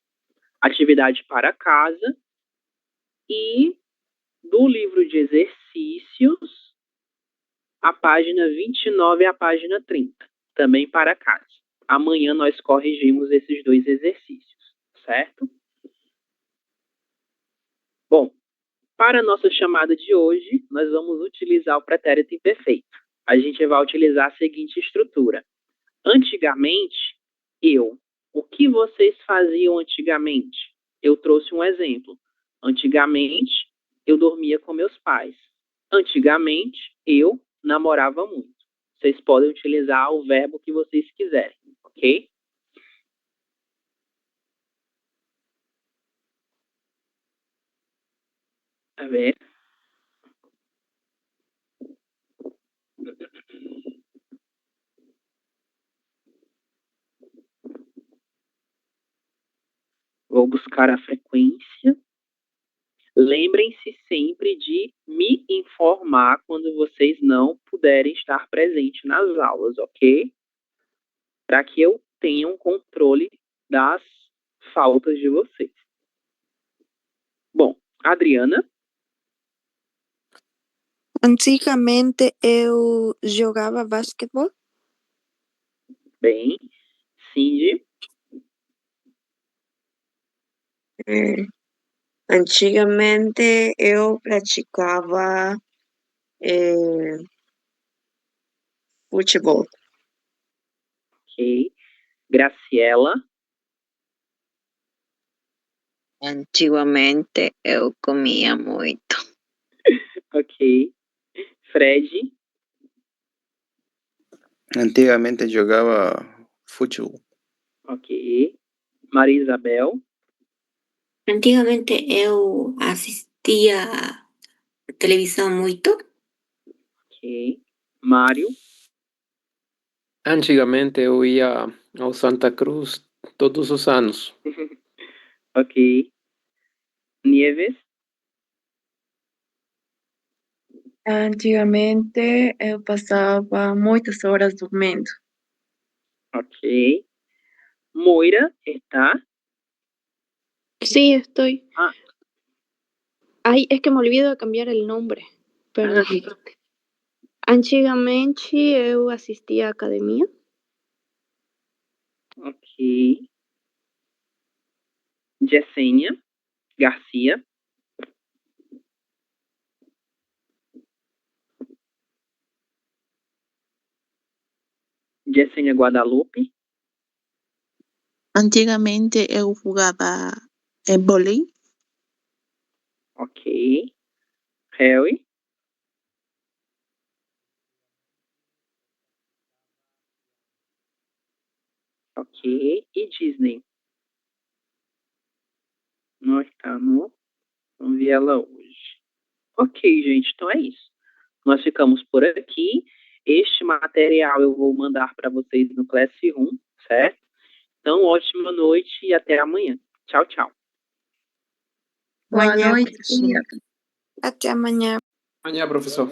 atividade para casa, e do livro de exercícios, a página 29 e a página 30, também para casa. Amanhã nós corrigimos esses dois exercícios, certo? Bom, para a nossa chamada de hoje, nós vamos utilizar o pretérito imperfeito. A gente vai utilizar a seguinte estrutura. Antigamente, eu. O que vocês faziam antigamente? Eu trouxe um exemplo. Antigamente, eu dormia com meus pais. Antigamente, eu namorava muito. Vocês podem utilizar o verbo que vocês quiserem, ok? A ver. Vou buscar a frequência. Lembrem-se sempre de me informar quando vocês não puderem estar presentes nas aulas, ok? Para que eu tenha um controle das faltas de vocês. Bom, Adriana, Antigamente eu jogava basquetebol. bem. Cindy, Antigamente eu praticava futebol. ok. Graciela, Antiguamente eu comia muito. ok. Fred, Antigamente jogaba fútbol. ok. Maria Isabel, Antigamente eu assistia televisão muito. ok. Mário, Antigamente eu ia ao Santa Cruz todos os anos. ok. Nieves, Antigamente eu passava muitas horas dormindo. ok. Moira, está? Sí, estoy. Ah, Ay, es que me olvido de cambiar el nombre. Perdón. ah, Antigamente eu assistia à academia. ok. Jessênia Garcia, Jessênia Guadalupe, Antigamente eu jogava vôlei. ok. Harry, ok. E Disney? Não está, não vi ela hoje. Ok, gente, então é isso. Nós ficamos por aqui. Este material eu vou mandar para vocês no Classroom, certo? Então, ótima noite e até amanhã. Tchau, tchau. Boa Amanhã, noite. Até amanhã. Amanhã, professor.